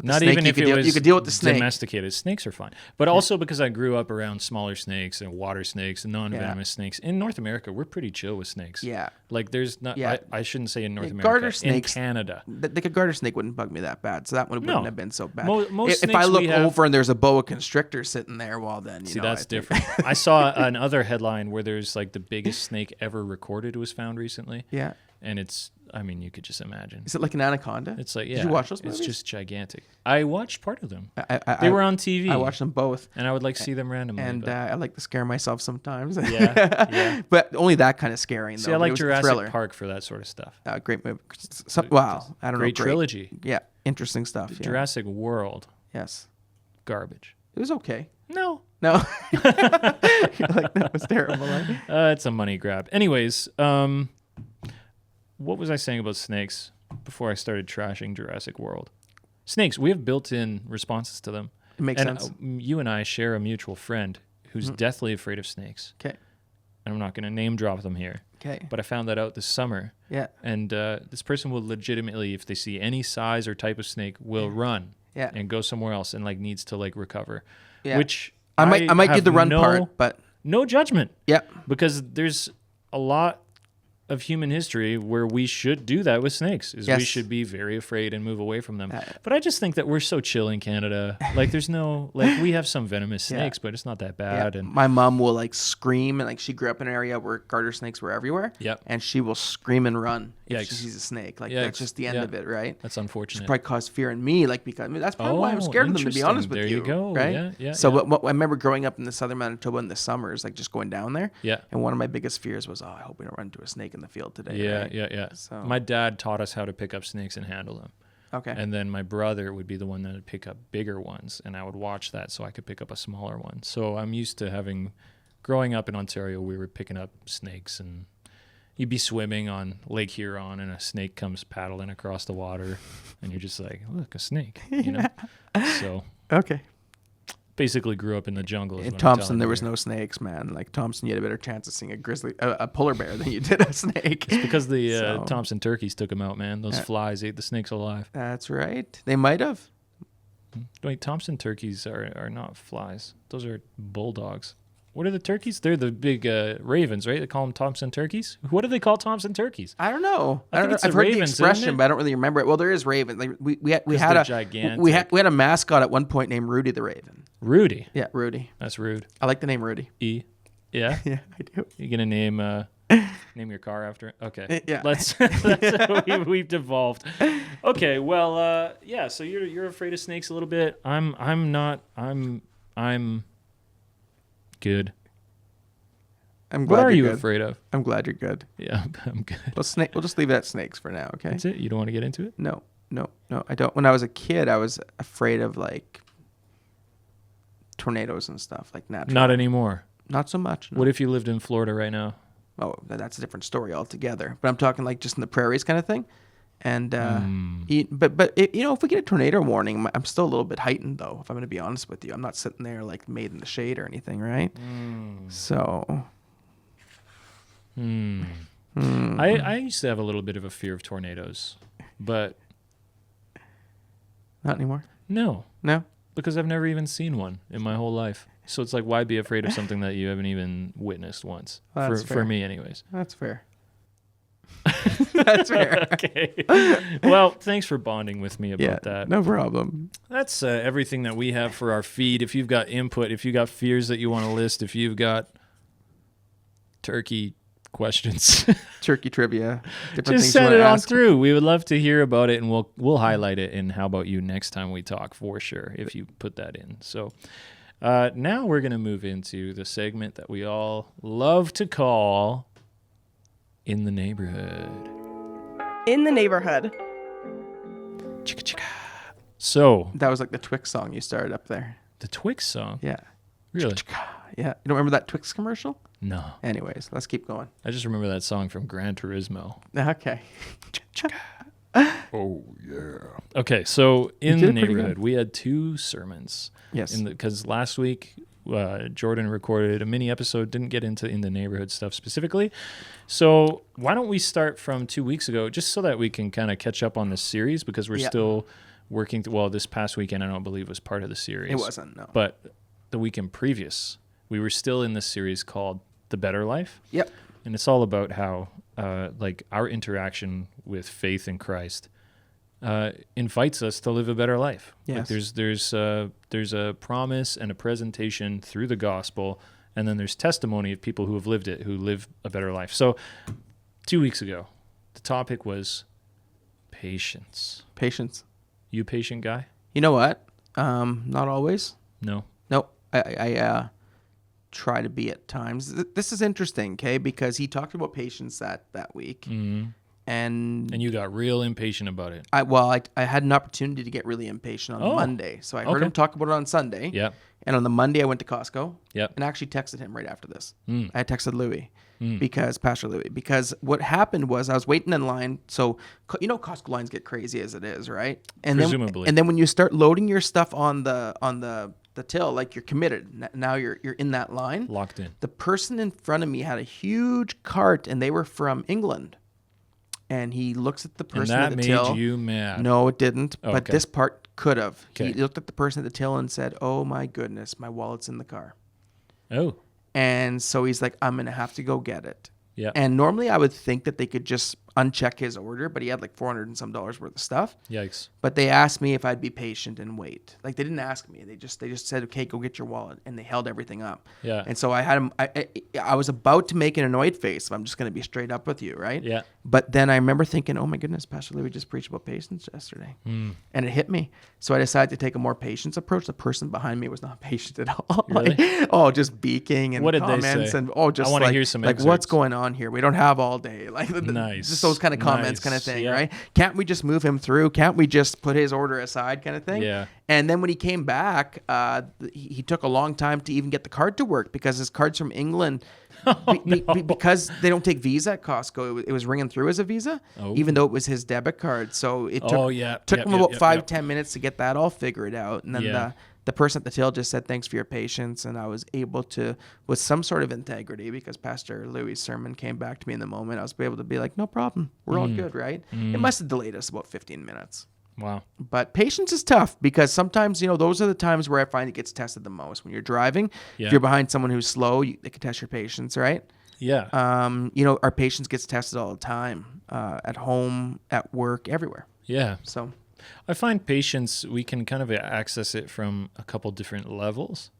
Not even if it was
you could deal with the snake.
domesticated. Snakes are fine. But also because I grew up around smaller snakes and water snakes and non-venomous snakes. In North America, we're pretty chill with snakes.
Yeah.
Like there's not,
Yeah.
I shouldn't say in North
Yeah,
America,
garter snakes-
in Canada.
The garter snake wouldn't bug me that bad, so that one wouldn't
No.
have been so bad.
Most
If I
snakes
look
we have-
over and there's a boa constrictor sitting there, well then,
See,
know,
that's
I think-
different. I saw another headline where there's like the biggest snake ever recorded was found recently.
Yeah.
And it's, I mean, you could just imagine.
Is it like an anaconda?
It's like, yeah.
Did you watch those movies?
It's just gigantic. I watched part of them.
I
They were on TV.
I watched them both.
And I would like see them randomly.
And
but-
I like to scare myself sometimes.
Yeah.
But only that kind of scaring, though.
See, I
But it
like
was a
Jurassic
thriller.
Park for that sort of stuff.
Great movie. Wow. I don't know.
Great trilogy.
Yeah. Interesting stuff. Yeah.
Jurassic World,
Yes.
garbage.
It was okay.
No.
No. You're like, that was terrible. Right?
It's a money grab. Anyways, what was I saying about snakes before I started trashing Jurassic World? Snakes, we have built-in responses to them.
It makes
And
sense.
you and I share a mutual friend who's deathly afraid of snakes.
Okay.
And I'm not going to name drop them here.
Okay.
But I found that out this summer.
Yeah.
And this person will legitimately, if they see any size or type of snake, will run
Yeah.
and go somewhere else and needs to recover.
Yeah.
Which
I might do
have
the run part, but
no judgment.
yeah.
Because there's a lot of human history where we should do that with snakes. We
Yes.
should be very afraid and move away from them. But I just think that we're so chill in Canada. There's no we have some venomous snakes, but it's not that bad.
Yeah.
And
My mom will scream, and she grew up in an area where garter snakes were everywhere.
Yep.
And she will scream and run if she
Yikes.
sees a snake. Like,
Yikes.
that's just the end
Yeah.
of it, right?
That's
It's
unfortunate.
probably caused fear in me, like, because that's probably why I'm scared of them, to be honest with
There you go.
right?
Yeah, yeah.
So
yeah.
what I remember growing up in the southern Manitoba in the summers, like just going down there.
Yeah.
And one of my biggest fears was, I hope we don't run into a snake in the field today.
Yeah,
right?
yeah.
So
My dad taught us how to pick up snakes and handle them.
okay.
And then my brother would be the one that would pick up bigger ones, and I would watch that so I could pick up a smaller one. So I'm used to growing up in Ontario, we were picking up snakes, and you'd be swimming on Lake Huron, and a snake comes paddling across the water, and you're just like, look, a snake, you know? So
Okay.
basically grew up in the jungle.
In Thompson, there was no snakes, man. Like Thompson, you had a better chance of seeing a polar bear than you did a snake.
It's because the
So-
Thompson turkeys took them out, man. Those flies ate the snakes alive.
That's right. They might have.
Wait, Thompson turkeys are not flies. Those are bulldogs. What are the turkeys? They're the big ravens, right? They call them Thompson turkeys. What do they call Thompson turkeys?
I don't know.
I think it's
I've
the
heard
ravens,
the
isn't
expression,
it?
but I don't really remember it. Well, there is raven. Like we had
they're
a
gigantic.
we had a mascot at one point named Rudy the Raven.
Rudy.
Yeah, Rudy.
That's rude.
I like the name Rudy.
E. Yeah.
Yeah, I do.
You gonna name your car after it? Okay.
Yeah.
That's how we've devolved. Okay. Well. Yeah. So you're afraid of snakes a little bit. I'm not. I'm good.
I'm glad
What are
you're
you
good.
afraid of?
I'm glad you're good.
Yeah, I'm good.
We'll just leave it at snakes for now, okay?
That's it. You don't want to get into it?
No, I don't. When I was a kid, I was afraid of like tornadoes and stuff, like natural.
Not anymore.
Not so much. No.
What if you lived in Florida right now?
Oh, that's a different story altogether. But I'm talking like just in the prairies kind of thing. And but if we get a tornado warning, I'm still a little bit heightened though. If I'm going to be honest with you, I'm not sitting there like made in the shade or anything, right? So.
I used to have a little bit of a fear of tornadoes, but
Not anymore.
no,
No.
because I've never even seen one in my whole life. So it's like, why be afraid of something that you haven't even witnessed once?
Well, that's
for
fair.
me, anyways.
That's fair. That's fair.
Okay. Well, thanks for bonding with me about that.
No problem.
That's everything that we have for our feed. If you've got input, if you got fears that you want to list, if you've got turkey questions,
Turkey trivia. Different
just
things you
send
wanna
it on
ask.
through. We would love to hear about it, and we'll highlight it. And how about you next time we talk, for sure, if you put that in. So now we're gonna move into the segment that we all love to call In the Neighborhood.
In the Neighborhood.
Chicka chicka. So
That was like the Twix song you started up there.
the Twix song,
Yeah.
really?
Yeah. You don't remember that Twix commercial?
No,
Anyways, let's keep going.
I just remember that song from Gran Turismo.
Okay.
Oh yeah. Okay, so in
did
the
it pretty
neighborhood,
good.
we had 2 sermons.
Yes.
Because last week Jordan recorded a mini episode, didn't get into in the neighborhood stuff specifically. So why don't we start from 2 weeks ago, just so that we can kind of catch up on this series, because we're
Yeah.
still working. Well, this past weekend I don't believe was part of the series.
It wasn't, no.
But the weekend previous, we were still in this series called The Better Life.
Yep.
And it's all about how, like, our interaction with faith in Christ invites us to live a better life. Like
Yes.
there's a promise and a presentation through the gospel, and then there's testimony of people who have lived it, who live a better life. So 2 weeks ago, the topic was patience.
Patience.
You a patient guy?
You know what? Not always.
No.
Nope. I try to be at times. This is interesting, okay? Because he talked about patience that week.
Mm-hmm.
And
you got real impatient about it.
I had an opportunity to get really impatient on Monday. So I heard
okay.
him talk about it on Sunday.
Yep.
And on the Monday, I went to Costco.
Yep.
And actually texted him right after this.
Mm.
I texted Louis Pastor Louis, because what happened was I was waiting in line. So, Costco lines get crazy as it is, right? And
Presumably.
Then when you start loading your stuff on the till, like you're committed. Now you're in that line.
Locked in.
The person in front of me had a huge cart, and they were from England. And he looks at the
And
person
that
at the
made
till.
you mad.
No, it didn't.
Oh,
But
okay.
this part could have.
Okay.
He looked at the person at the till and said, "Oh my goodness, my wallet's in the car."
Oh.
And so he's like, "I'm gonna have to go get it."
Yeah.
And normally I would think that they could just uncheck his order, but he had like $400 and some worth of stuff.
Yikes.
But they asked me if I'd be patient and wait. Like they didn't ask me. They just said, okay, go get your wallet. And they held everything up.
Yeah.
And so I had him, I was about to make an annoyed face. If I'm just going to be straight up with you, right?
Yeah.
But then I remember thinking, oh my goodness, Pastor Louis just preached about patience yesterday. And it hit me. So I decided to take a more patience approach. The person behind me was not patient at all.
Really?
Like, just beaking and
What did they
comments
say?
and
I
just
wanna
like,
hear some
like what's
excerpts.
going on here? We don't have all day. Like
Nice.
just those kind of comments kind of
Nice.
thing,
Yeah.
right? Can't we just move him through? Can't we just put his order aside kind of thing?
Yeah.
And then when he came back, he took a long time to even get the card to work because his card's from England. Because they don't take Visa at Costco, it was ringing through as a Visa, even though it was his debit card. So it took him about 5-10 minutes to get that all figured out. And then the person at the till just said, thanks for your patience. And I was able to, with some sort of integrity, because Pastor Louis' sermon came back to me in the moment, I was able to be like, no problem. We're all good, right? It must have delayed us about 15 minutes.
Wow.
But patience is tough because sometimes, those are the times where I find it gets tested the most. When you're driving,
Yeah.
if you're behind someone who's slow, they can test your patience, right?
Yeah.
Our patience gets tested all the time, at home, at work, everywhere.
Yeah.
So,
I find patience, we can kind of access it from a couple different levels.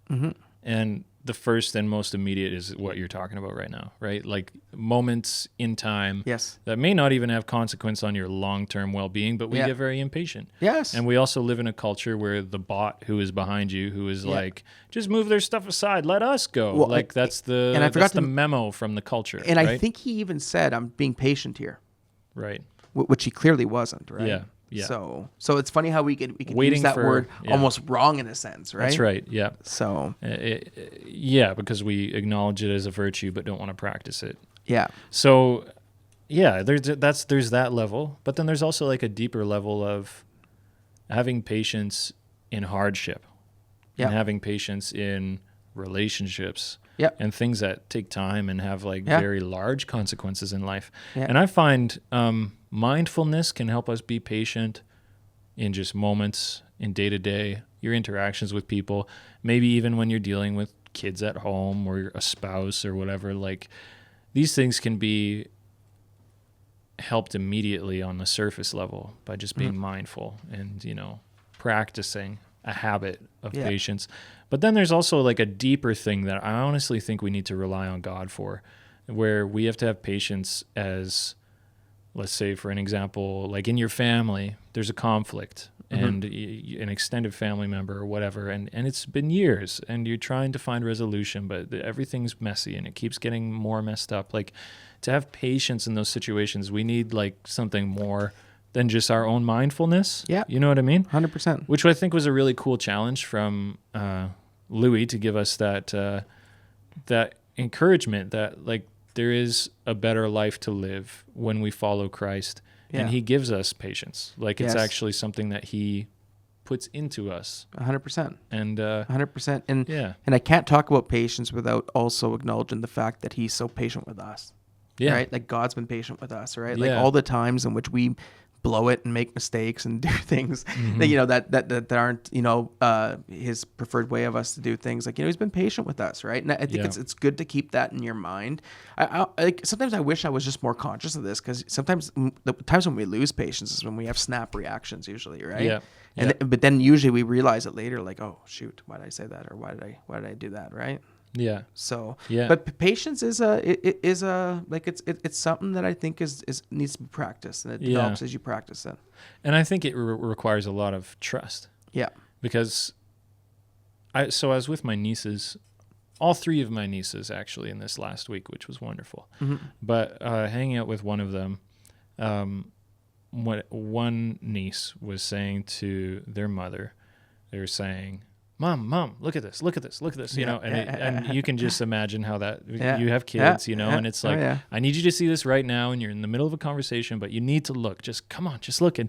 And the first and most immediate is what you're talking about right now, right? Like moments in time
yes.
that may not even have consequence on your long-term well-being, but we get very impatient.
Yes.
And we also live in a culture where the bot who is behind you, who is like, just move their stuff aside, let us go.
Well,
like that's the memo from the culture.
And
right?
I think he even said, I'm being patient here.
Right.
Which he clearly wasn't, right?
Yeah. Yeah.
So it's funny how we can
Waiting
use that
for-
word
yeah.
almost wrong in a sense, right?
That's right. Yeah.
So
Yeah, because we acknowledge it as a virtue, but don't want to practice it.
yeah.
So, yeah, there's that level, but then there's also like a deeper level of having patience in hardship,
Yeah.
and having patience in relationships,
Yeah.
and things that take time and have like
Yeah.
very large consequences in life.
Yeah.
And I find mindfulness can help us be patient in just moments, in day to day, your interactions with people, maybe even when you're dealing with kids at home or a spouse or whatever. Like these things can be helped immediately on the surface level by just being mindful and, practicing a habit of patience. But then there's also like a deeper thing that I honestly think we need to rely on God for, where we have to have patience as, let's say, for an example, like in your family, there's a conflict and an extended family member or whatever, and it's been years and you're trying to find resolution, but everything's messy and it keeps getting more messed up. Like to have patience in those situations, we need like something more than just our own mindfulness.
Yeah.
You know what I mean?
100%.
Which I think was a really cool challenge from Louis to give us that encouragement that like there is a better life to live when we follow Christ, and he gives us patience. Like it's actually something that he puts into us.
100%.
And
100%. And
yeah.
and I can't talk about patience without also acknowledging the fact that he's so patient with us.
Yeah.
Right? Like God's been patient with us, right?
Yeah.
Like all the times in which we blow it and make mistakes and do things that aren't his preferred way of us to do things. Like he's been patient with us, right? And I think it's good to keep that in your mind. I like sometimes I wish I was just more conscious of this, because sometimes the times when we lose patience is when we have snap reactions usually, right?
Yeah.
But then usually we realize it later, like, oh shoot, why did I say that, or why did I do that, right?
Yeah.
So,
Yeah.
But patience is it's something that I think is needs to be practiced, and it develops as you practice it.
And I think it requires a lot of trust.
Yeah.
Because I was with my nieces, all three of my nieces actually in this last week, which was wonderful. But hanging out with one of them, one niece was saying to their mother, they were saying, Mom, look at this, and you can just imagine how that, you have kids, and it's like, I need you to see this right now, and you're in the middle of a conversation, but you need to look, just come on, just look.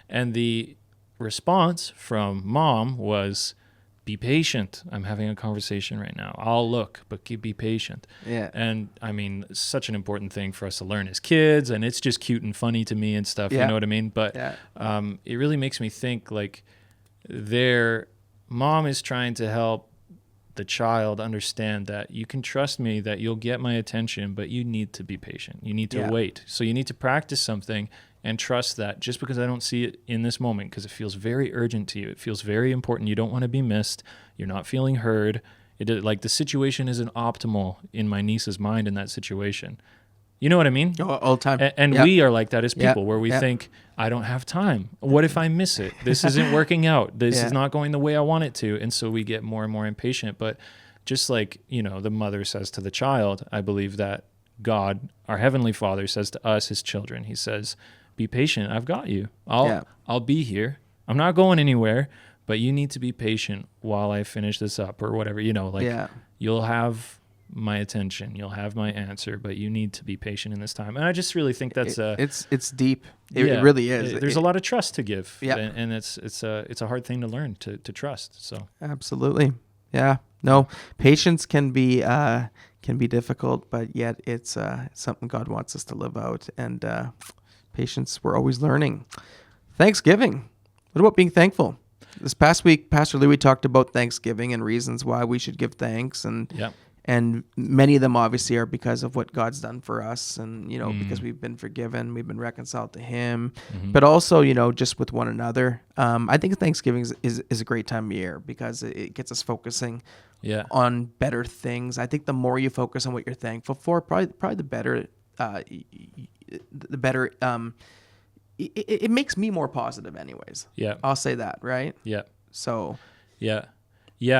And the response from Mom was, be patient. I'm having a conversation right now. I'll look, but be patient.
Yeah.
And I mean, such an important thing for us to learn as kids, and it's just cute and funny to me and stuff, you know what I mean? But it really makes me think like their mom is trying to help the child understand that you can trust me, that you'll get my attention, but you need to be patient. You need to wait. So you need to practice something and trust that just because I don't see it in this moment, because it feels very urgent to you, it feels very important, you don't want to be missed, you're not feeling heard. Like the situation isn't optimal in my niece's mind in that situation. You know what I mean?
All the time.
And we are like that as people, where we think, I don't have time. What if I miss it? This isn't working out. This is not going the way I want it to. And so we get more and more impatient. But just like, the mother says to the child, I believe that God, our Heavenly Father, says to us, his children, he says, be patient. I've got you. I'll be here. I'm not going anywhere, but you need to be patient while I finish this up or whatever, you'll have my attention, you'll have my answer, but you need to be patient in this time. And I just really think that's
it's deep. It really is.
There's a lot of trust to give, and it's a hard thing to learn to trust. So
absolutely, no, patience can be difficult, but yet it's something God wants us to live out. And patience, we're always learning. Thanksgiving. What about being thankful? This past week, Pastor Louie talked about Thanksgiving and reasons why we should give thanks, and many of them obviously are because of what God's done for us, and because we've been forgiven, we've been reconciled to Him, but also just with one another. I think Thanksgiving is a great time of year because it gets us focusing on better things. I think the more you focus on what you're thankful for, probably the better. The better. It makes me more positive, anyways. Yeah, I'll say that, right?
Yeah.
So.
Yeah,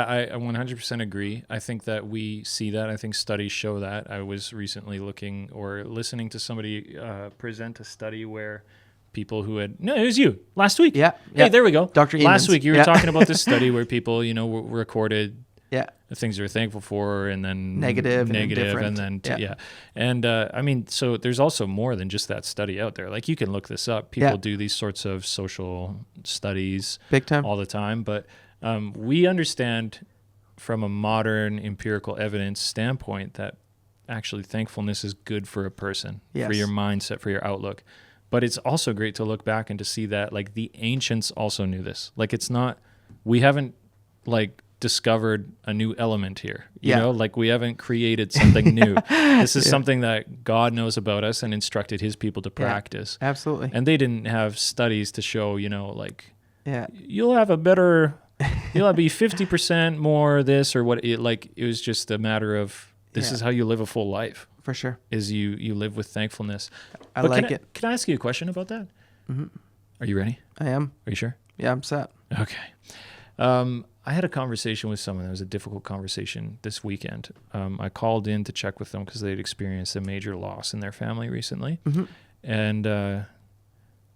I 100% agree. I think that we see that. I think studies show that. I was recently listening to somebody present a study where people who it was you last week.
Yeah.
Hey, there we go.
Dr.
Last week you were talking about this study where people, recorded the things they were thankful for, and then
negative and
then And so there's also more than just that study out there. Like, you can look this up. People do these sorts of social studies
big time
all the time, but we understand from a modern empirical evidence standpoint that actually thankfulness is good for a person, for your mindset, for your outlook. But it's also great to look back and to see that, like, the ancients also knew this. Like, we haven't discovered a new element here. You know, like, we haven't created something new. This is something that God knows about us and instructed his people to practice.
Absolutely.
And they didn't have studies to show, you'll have a better... You'll be 50% more this or what. It was just a matter of this is how you live a full life.
For sure.
Is you live with thankfulness.
I like it.
Can I ask you a question about that? Mm-hmm. Are you ready?
I am.
Are you sure?
Yeah, I'm set.
Okay. I had a conversation with someone. It was a difficult conversation this weekend. I called in to check with them because they'd experienced a major loss in their family recently. Mm-hmm. And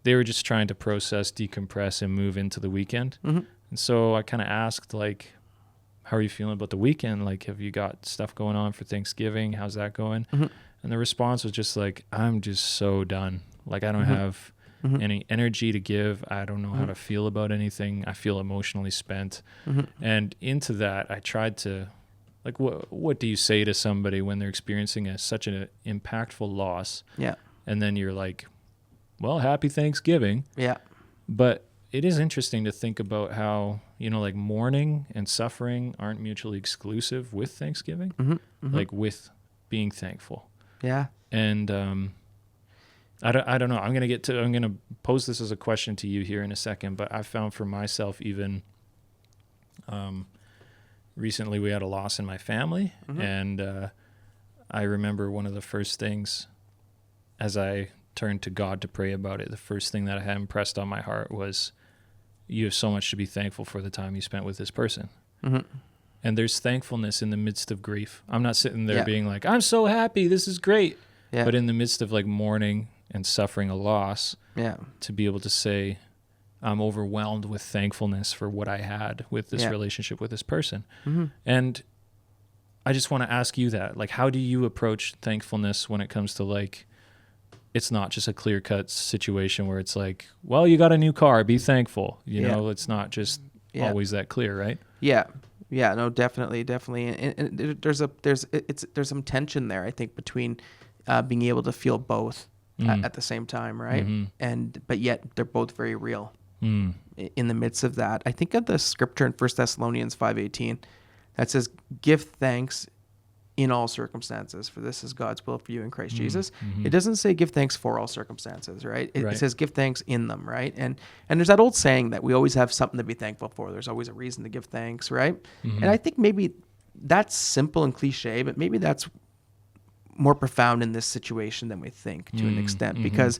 they were just trying to process, decompress, and move into the weekend. Mm-hmm. And so I kind of asked, how are you feeling about the weekend? Like, have you got stuff going on for Thanksgiving? How's that going? Mm-hmm. And the response was just I'm just so done. Like, I don't have any energy to give. I don't know how to feel about anything. I feel emotionally spent. Mm-hmm. And into that, I tried to, what do you say to somebody when they're experiencing such an impactful loss? Yeah. And then you're like, well, happy Thanksgiving. Yeah. But it is interesting to think about how, mourning and suffering aren't mutually exclusive with Thanksgiving, with being thankful. Yeah. And I don't know. I'm going to pose this as a question to you here in a second, but I found for myself even recently we had a loss in my family, and I remember one of the first things as I turned to God to pray about it, the first thing that I had impressed on my heart was, you have so much to be thankful for the time you spent with this person. Mm-hmm. And there's thankfulness in the midst of grief. I'm not sitting there being like, I'm so happy, this is great. Yeah. But in the midst of mourning and suffering a loss, to be able to say, I'm overwhelmed with thankfulness for what I had with this relationship with this person. Mm-hmm. And I just want to ask you that, how do you approach thankfulness when it comes to it's not just a clear-cut situation where it's well, you got a new car, be thankful. You know, it's not just always that clear, right? Yeah. Yeah, no, definitely. And there's some tension there, I think, between being able to feel both at the same time, right? Mm-hmm. But yet they're both very real in the midst of that. I think of the scripture in 1 Thessalonians 5:18
that says, give thanks in all circumstances, for this is God's will for you in Christ Jesus. It doesn't say give thanks for all circumstances, right? It says give thanks in them, right? And there's that old saying that we always have something to be thankful for. There's always a reason to give thanks, right? And I think maybe that's simple and cliche, but maybe that's more profound in this situation than we think to an extent, because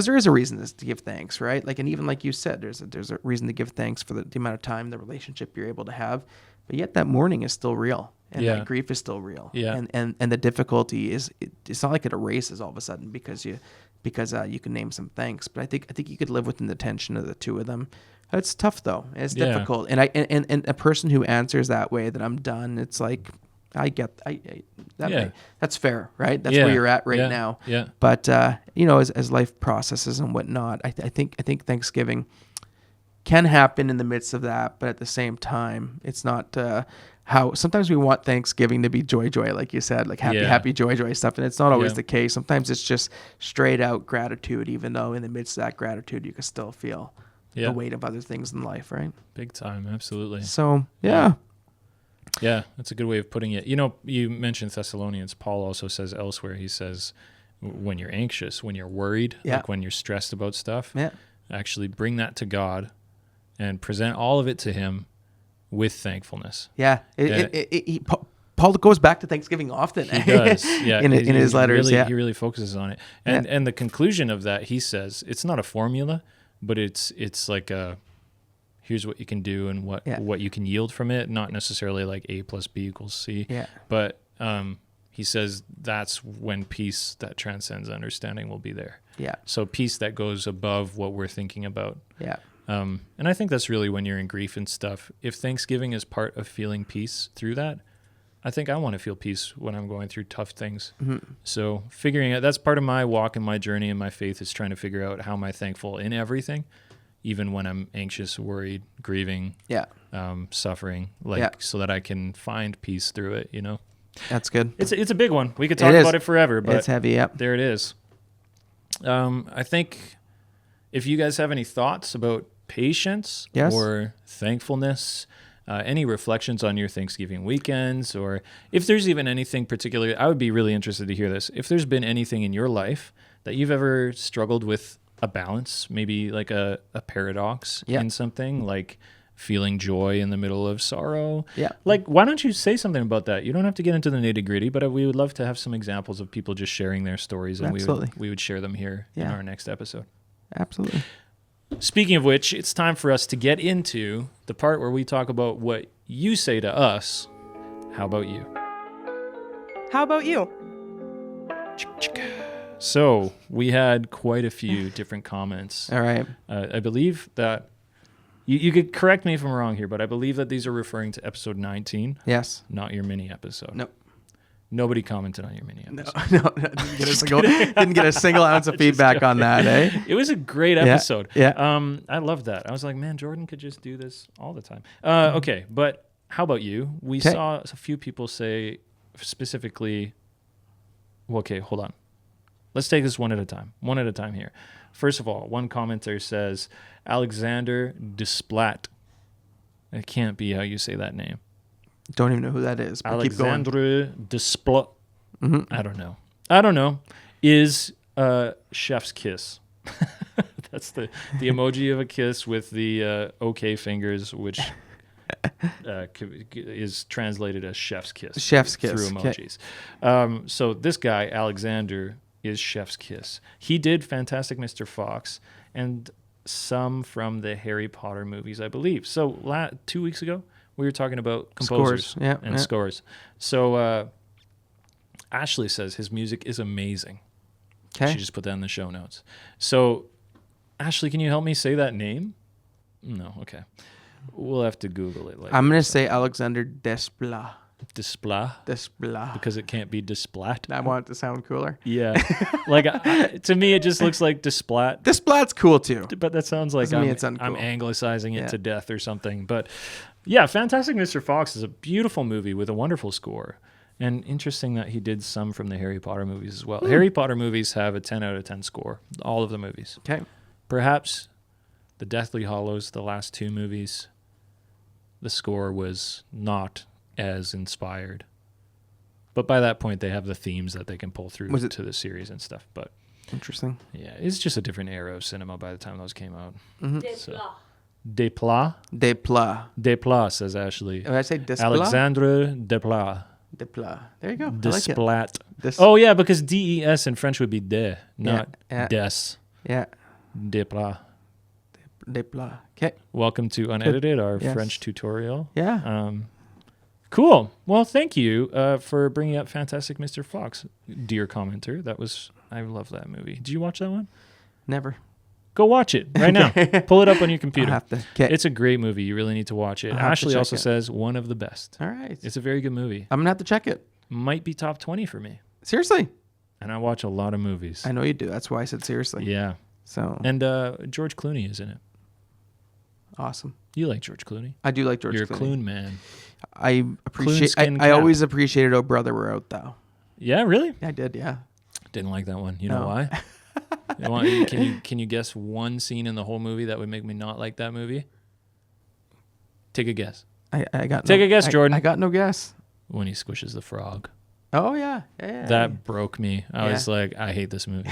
there is a reason to give thanks, right? Like, and even like you said, there's a reason to give thanks for the amount of time, the relationship you're able to have, but yet that mourning is still real. And that grief is still real. Yeah. And the difficulty is, it's not like it erases all of a sudden because you can name some thanks. But I think you could live within the tension of the two of them. It's tough though. It's difficult. And and a person who answers that way, that I'm done, it's like, that's fair, right? That's where you're at right now. Yeah. But as life processes and whatnot, I think Thanksgiving can happen in the midst of that, but at the same time, it's not how sometimes we want Thanksgiving to be joy, like you said, like happy, joy stuff. And it's not always the case. Sometimes it's just straight out gratitude, even though in the midst of that gratitude, you can still feel the weight of other things in life, right?
Big time. Absolutely.
So, yeah.
Yeah, that's a good way of putting it. You mentioned Thessalonians. Paul also says elsewhere, he says, when you're anxious, when you're worried, like when you're stressed about stuff, actually bring that to God and present all of it to him with thankfulness. Yeah.
Paul goes back to Thanksgiving often.
He does. Yeah.
in his letters.
Really, he really focuses on it. And the conclusion of that, he says, it's not a formula, but it's like here's what you can do and what you can yield from it. Not necessarily like A plus B equals C. Yeah. But he says that's when peace that transcends understanding will be there. Yeah. So peace that goes above what we're thinking about. Yeah. And I think that's really when you're in grief and stuff. If Thanksgiving is part of feeling peace through that, I think I want to feel peace when I'm going through tough things. So figuring out, that's part of my walk and my journey and my faith, is trying to figure out how am I thankful in everything, even when I'm anxious, worried, grieving, suffering, so that I can find peace through it, That's good. It's a big one. We could talk about it forever, but it's heavy. There it is. I think if you guys have any thoughts about patience or thankfulness, any reflections on your Thanksgiving weekends, or if there's even anything particular, I would be really interested to hear this. If there's been anything in your life that you've ever struggled with a balance, maybe like a paradox in something, like feeling joy in the middle of sorrow. Yeah. Like, why don't you say something about that? You don't have to get into the nitty gritty, but we would love to have some examples of people just sharing their stories, and we would share them here in our next episode. Absolutely. Speaking of which, it's time for us to get into the part where we talk about what you say to us. How about you?
How about you?
So we had quite a few different comments. All right. I believe that you could correct me if I'm wrong here, but I believe that these are referring to episode 19. Yes. Not your mini episode. Nope. Nobody commented on your mini episode. No,
didn't get a single ounce of feedback on that, eh?
It was a great episode. Yeah. I loved that. I was like, man, Jordan could just do this all the time. Okay, but how about you? We saw a few people say specifically, okay, hold on. Let's take this one at a time here. First of all, one commenter says, Alexander Desplat. It can't be how you say that name.
Don't even know who that is.
Alexandre Desplat. I don't know. Is chef's kiss. That's the emoji of a kiss with the okay fingers, which is translated as chef's kiss. Chef's kiss through emojis. Okay. So this guy Alexander is chef's kiss. He did Fantastic Mr. Fox and some from the Harry Potter movies, I believe. So 2 weeks ago, we were talking about composers and scores. So Ashley says his music is amazing. Okay. She just put that in the show notes. So Ashley, can you help me say that name? No, okay. We'll have to Google it later.
I'm going to say Alexander Desplat.
Desplat. Because it can't be Desplat.
I want it to sound cooler.
Yeah. Like, to me, it just looks like Desplat.
Desplat's cool, too.
But that sounds like I'm anglicizing it to death or something. But yeah, Fantastic Mr. Fox is a beautiful movie with a wonderful score. And interesting that he did some from the Harry Potter movies as well. Harry Potter movies have a 10 out of 10 score. All of the movies. Okay. Perhaps the Deathly Hallows, the last two movies, the score was not as inspired. But by that point, they have the themes that they can pull through
Was it-
to the series and stuff. But
Interesting.
yeah, it's just a different era of cinema by the time those came out.
Desplat.
Desplat?
Desplat.
Desplat, says Ashley.
Did I say Desplat?
Alexandre Desplat.
Desplat. There you go. I like it.
Desplat.
Des-
Oh, yeah, because DES in French would be de, not
yeah.
des.
Yeah.
Desplat.
Desplat. Okay.
Welcome to Unedited, our
Yes.
French tutorial.
Yeah.
Cool. Well, thank you for bringing up Fantastic Mr. Fox, dear commenter. I love that movie. Did you watch that one?
Never.
Go watch it right now. Pull it up on your
I'll
computer.
have to. Okay.
It's a great movie. You really need to watch it.
I'll have to
Ashley
check
also
it.
says one of the best.
All right.
It's a very good movie.
I'm gonna have to check it.
Might be top 20 for me.
Seriously.
And I watch a lot of movies.
I know you do. That's why I said seriously.
Yeah.
So
And George Clooney is in it.
awesome.
You like George Clooney.
I do like George
You're a
Clooney.
Clooney man.
I appreciate.
skin
I
cap.
always appreciated "Oh Brother, We're Out" though.
Yeah, really?
I did. Yeah.
Didn't like that one. You know
No.
why? Can you guess one scene in the whole movie that would make me not like that movie? Take a guess.
I got.
Take a guess, Jordan.
I got no guess.
When he squishes the frog.
Oh yeah. Yeah.
That broke me. I was like, I hate this movie.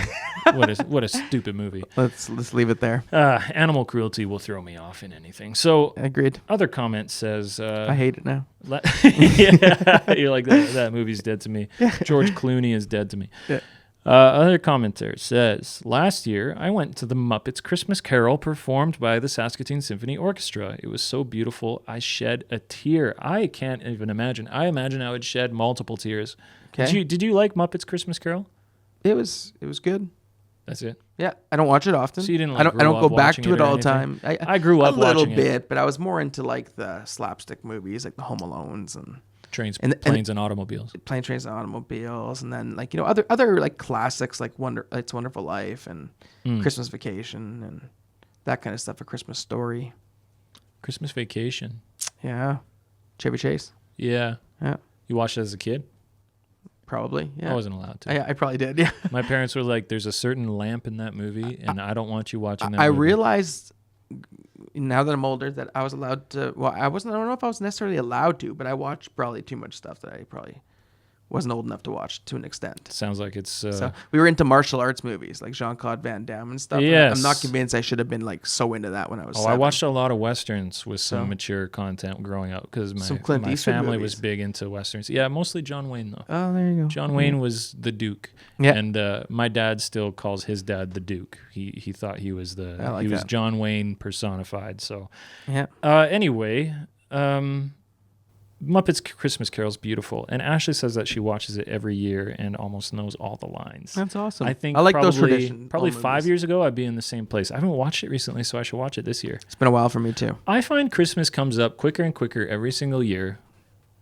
What a stupid movie.
Let's leave it there.
Animal cruelty will throw me off in anything. So
Agreed.
other comment says,
I hate it now.
yeah, you're like that movie's dead to me. George Clooney is dead to me.
Yeah.
Other commenter says, last year I went to the Muppets Christmas Carol performed by the Saskatoon Symphony Orchestra. It was so beautiful. I shed a tear. I can't even imagine. I imagine I would shed multiple tears.
Okay.
Did you like Muppets Christmas Carol?
It was good.
That's it.
Yeah, I don't watch it often.
So you didn't, like,
I don't
grow
go
up
back
watching
to
it
it
or
all the
anything?
time.
I grew up
a little
watching it.
bit, but I was more into like the slapstick movies, like the Home Alones and
Trains,
And-
planes, and automobiles.
Plane, Trains, and Automobiles, and then like other like classics like It's a Wonderful Life and Christmas Vacation and that kind of stuff. A Christmas Story.
Christmas Vacation.
Yeah, Chevy Chase.
Yeah.
Yeah,
You watched it as a kid?
probably. Yeah,
I wasn't allowed to.
I probably did. Yeah.
My parents were like, there's a certain lamp in that movie, and I don't want you watching that
I
movie.
realized now that I'm older that I was allowed to. Well, I don't know if I was necessarily allowed to, but I watched probably too much stuff that I probably wasn't old enough to watch to an extent.
Sounds like it's...
So we were into martial arts movies like Jean-Claude Van Damme and stuff.
Yes.
I'm not convinced I should have been like so into that when I was.
I
7.
watched a lot of Westerns with some
So?
mature content growing up because
Some Clint
my
Eastwood
family
movies.
was big into Westerns. Yeah, mostly John Wayne, though.
Oh, there you go.
John Wayne was the Duke.
Yeah.
And my dad still calls his dad the Duke. He thought he was
I like
he was
that.
John Wayne personified. So
Yeah.
anyway, Muppets Christmas Carol's beautiful, and Ashley says that she watches it every year and almost knows all the lines.
That's awesome.
I think
I like
probably,
those traditions.
Probably 5 years ago, I'd be in the same place. I haven't watched it recently, so I should watch it this year.
It's been a while for me too.
I find Christmas comes up quicker and quicker every single year.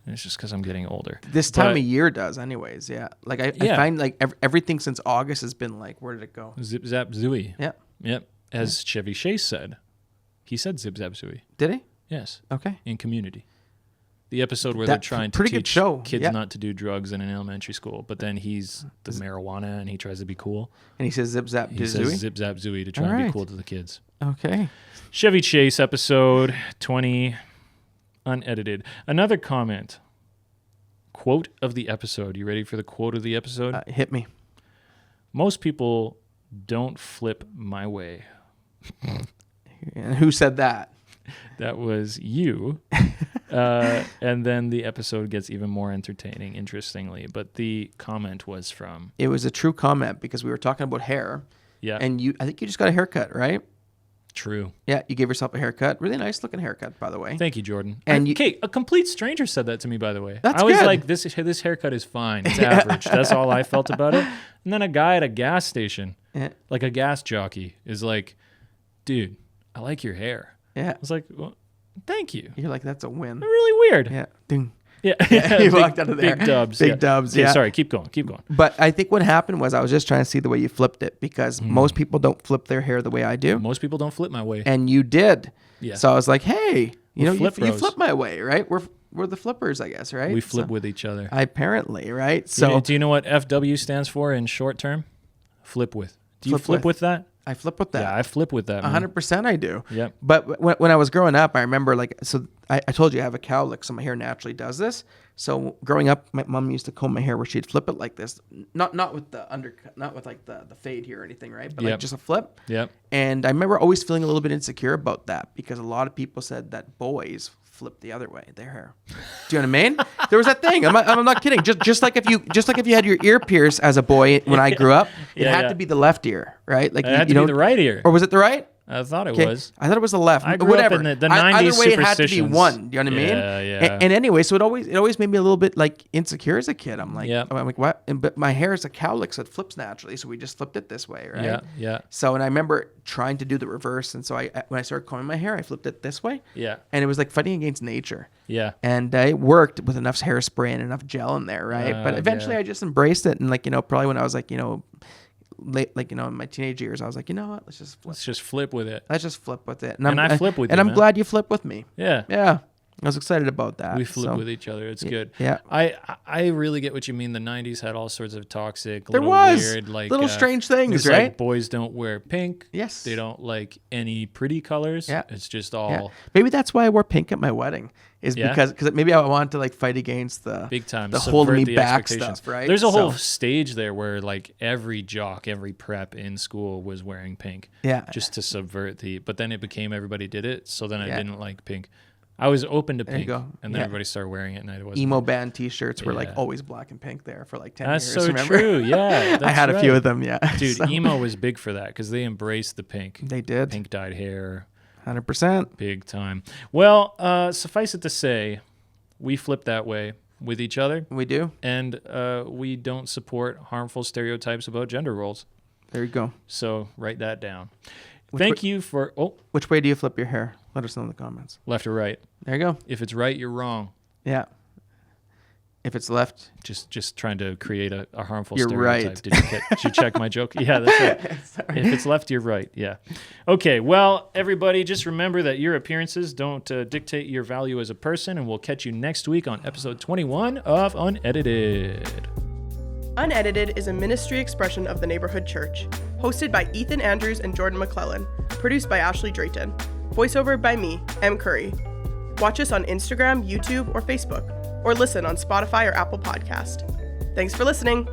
And it's just because I'm getting older.
This time
But-
of year does, anyways. Yeah. Like I
Yeah.
find like everything since August has been like, where did it go?
Zip Zap Zooey.
Yeah.
Yep. As Chevy Chase said. He said Zip Zap Zooey.
Did he?
Yes.
Okay.
In Community. The episode where
That-
they're trying to
pretty good
teach
show.
kids
Yeah.
not to do drugs in an elementary school, but then he's the marijuana and he tries to be cool.
And he says zip zap
He says
dizooey.
Zip Zap Zooey to try and be
Alright.
cool to the kids.
Okay.
Chevy Chase episode 20, unedited. Another comment. Quote of the episode. You ready for the quote of the episode?
Hit me.
Most people don't flip my way.
And who said that?
That was you. And then the episode gets even more entertaining, interestingly. But the comment was from...
It was a true comment because we were talking about hair.
Yeah,
And I think you just got a haircut, right?
true.
Yeah, you gave yourself a haircut. Really nice looking haircut, by the way.
Thank you, Jordan.
And
Okay, a complete stranger said that to me, by the way.
That's
I was
good.
like, this haircut is fine. It's average. That's all I felt about it. And then a guy at a gas station,
Yeah.
like a gas jockey, is like, dude, I like your hair.
Yeah.
I was like, well, thank you.
You're like, that's a win.
Really weird.
Yeah. Ding.
Yeah.
You walked out of there.
Big dubs.
Big dubs,
Okay,
yeah.
Sorry, keep going.
But I think what happened was I was just trying to see the way you flipped it because most people don't flip their hair the way I do.
Most people don't flip my way.
And you did.
Yeah.
So I was like, hey, you
Flip
you
bros.
flip my way, right? We're the flippers, I guess, right?
We flip
So-
with each other.
Apparently, right?
So
So
do you know what FW stands for in short term? Flip with. Do you
Flip
flip
with.
with that?
I flip with that.
Yeah, I flip with that, man.
100% I do.
Yep.
But when I was growing up, I remember I told you I have a cowlick, so my hair naturally does this. So growing up, my mom used to comb my hair where she'd flip it like this, not with the undercut, not with like the fade here or anything, right? But like just a flip.
Yep.
And I remember always feeling a little bit insecure about that because a lot of people said that boys flip the other way, their hair. Do you know what I mean? There was that thing. I'm not kidding. Just like if you had your ear pierced as a boy when I grew up, it had to be the left ear, right? Like
it had to be the right ear.
Or was it the right?
I thought it was.
I thought it was the left.
I grew up in the 90s
Either way, it had to be
superstitions.
one. You know what I mean?
Yeah.
And anyway, so it always made me a little bit like insecure as a kid. I'm like, what? But my hair is a cowlick, so it flips naturally. So we just flipped it this way, right?
Yeah.
So, and I remember trying to do the reverse. And so when I started combing my hair, I flipped it this way.
Yeah.
And it was like fighting against nature.
Yeah.
And it worked with enough hairspray and enough gel in there, right? But eventually I just embraced it. And like, probably when I was like, late, like, in my teenage years, I was like, you know what? Let's just flip with it. Let's just flip with it.
And I flip with you,
and I'm
man.
glad you flip with me.
Yeah.
Yeah. I was excited about that.
We flip with each other. It's good.
Yeah.
I really get what you mean. The 90s had all sorts of toxic,
weird,
like
little strange things, right?
Like boys don't wear pink.
Yes.
They don't like any pretty colors.
Yeah.
It's just all.
Yeah. Maybe that's why I wore pink at my wedding. Because maybe I wanted to like fight against the
big time,
the holding me
the
back stuff, right?
There's a whole stage there where like every jock, every prep in school was wearing pink.
Yeah.
Just to subvert but then it became everybody did it. So then I didn't like pink. I was open to pink, and then everybody started wearing it, and I wasn't.
Emo band T-shirts were like always black and pink there for like 10
That's
years.
so
Remember?
true. Yeah,
I had a few of them. Yeah,
dude. Emo was big for that because they embraced the pink.
They did.
Pink dyed hair.
100%.
Big time. Well, suffice it to say, we flip that way with each other.
We do,
and we don't support harmful stereotypes about gender roles.
There you go.
So write that down. Thank you for. Oh,
which way do you flip your hair? Let us know in the comments.
Left or right?
There you go.
If it's right, you're wrong.
Yeah. If it's left,
just trying to create a harmful
you're
stereotype.
Right.
Did you check my joke? Yeah, that's right. If it's left, you're right. Yeah. Okay. Well, everybody, just remember that your appearances don't dictate your value as a person, and we'll catch you next week on episode 21 of Unedited.
Unedited is a ministry expression of the Neighbourhood Church, hosted by Ethan Andrews and Jordan McClellan, produced by Ashley Drayton, voiceover by me, M. Curry. Watch us on Instagram, YouTube, or Facebook, or listen on Spotify or Apple Podcast. Thanks for listening.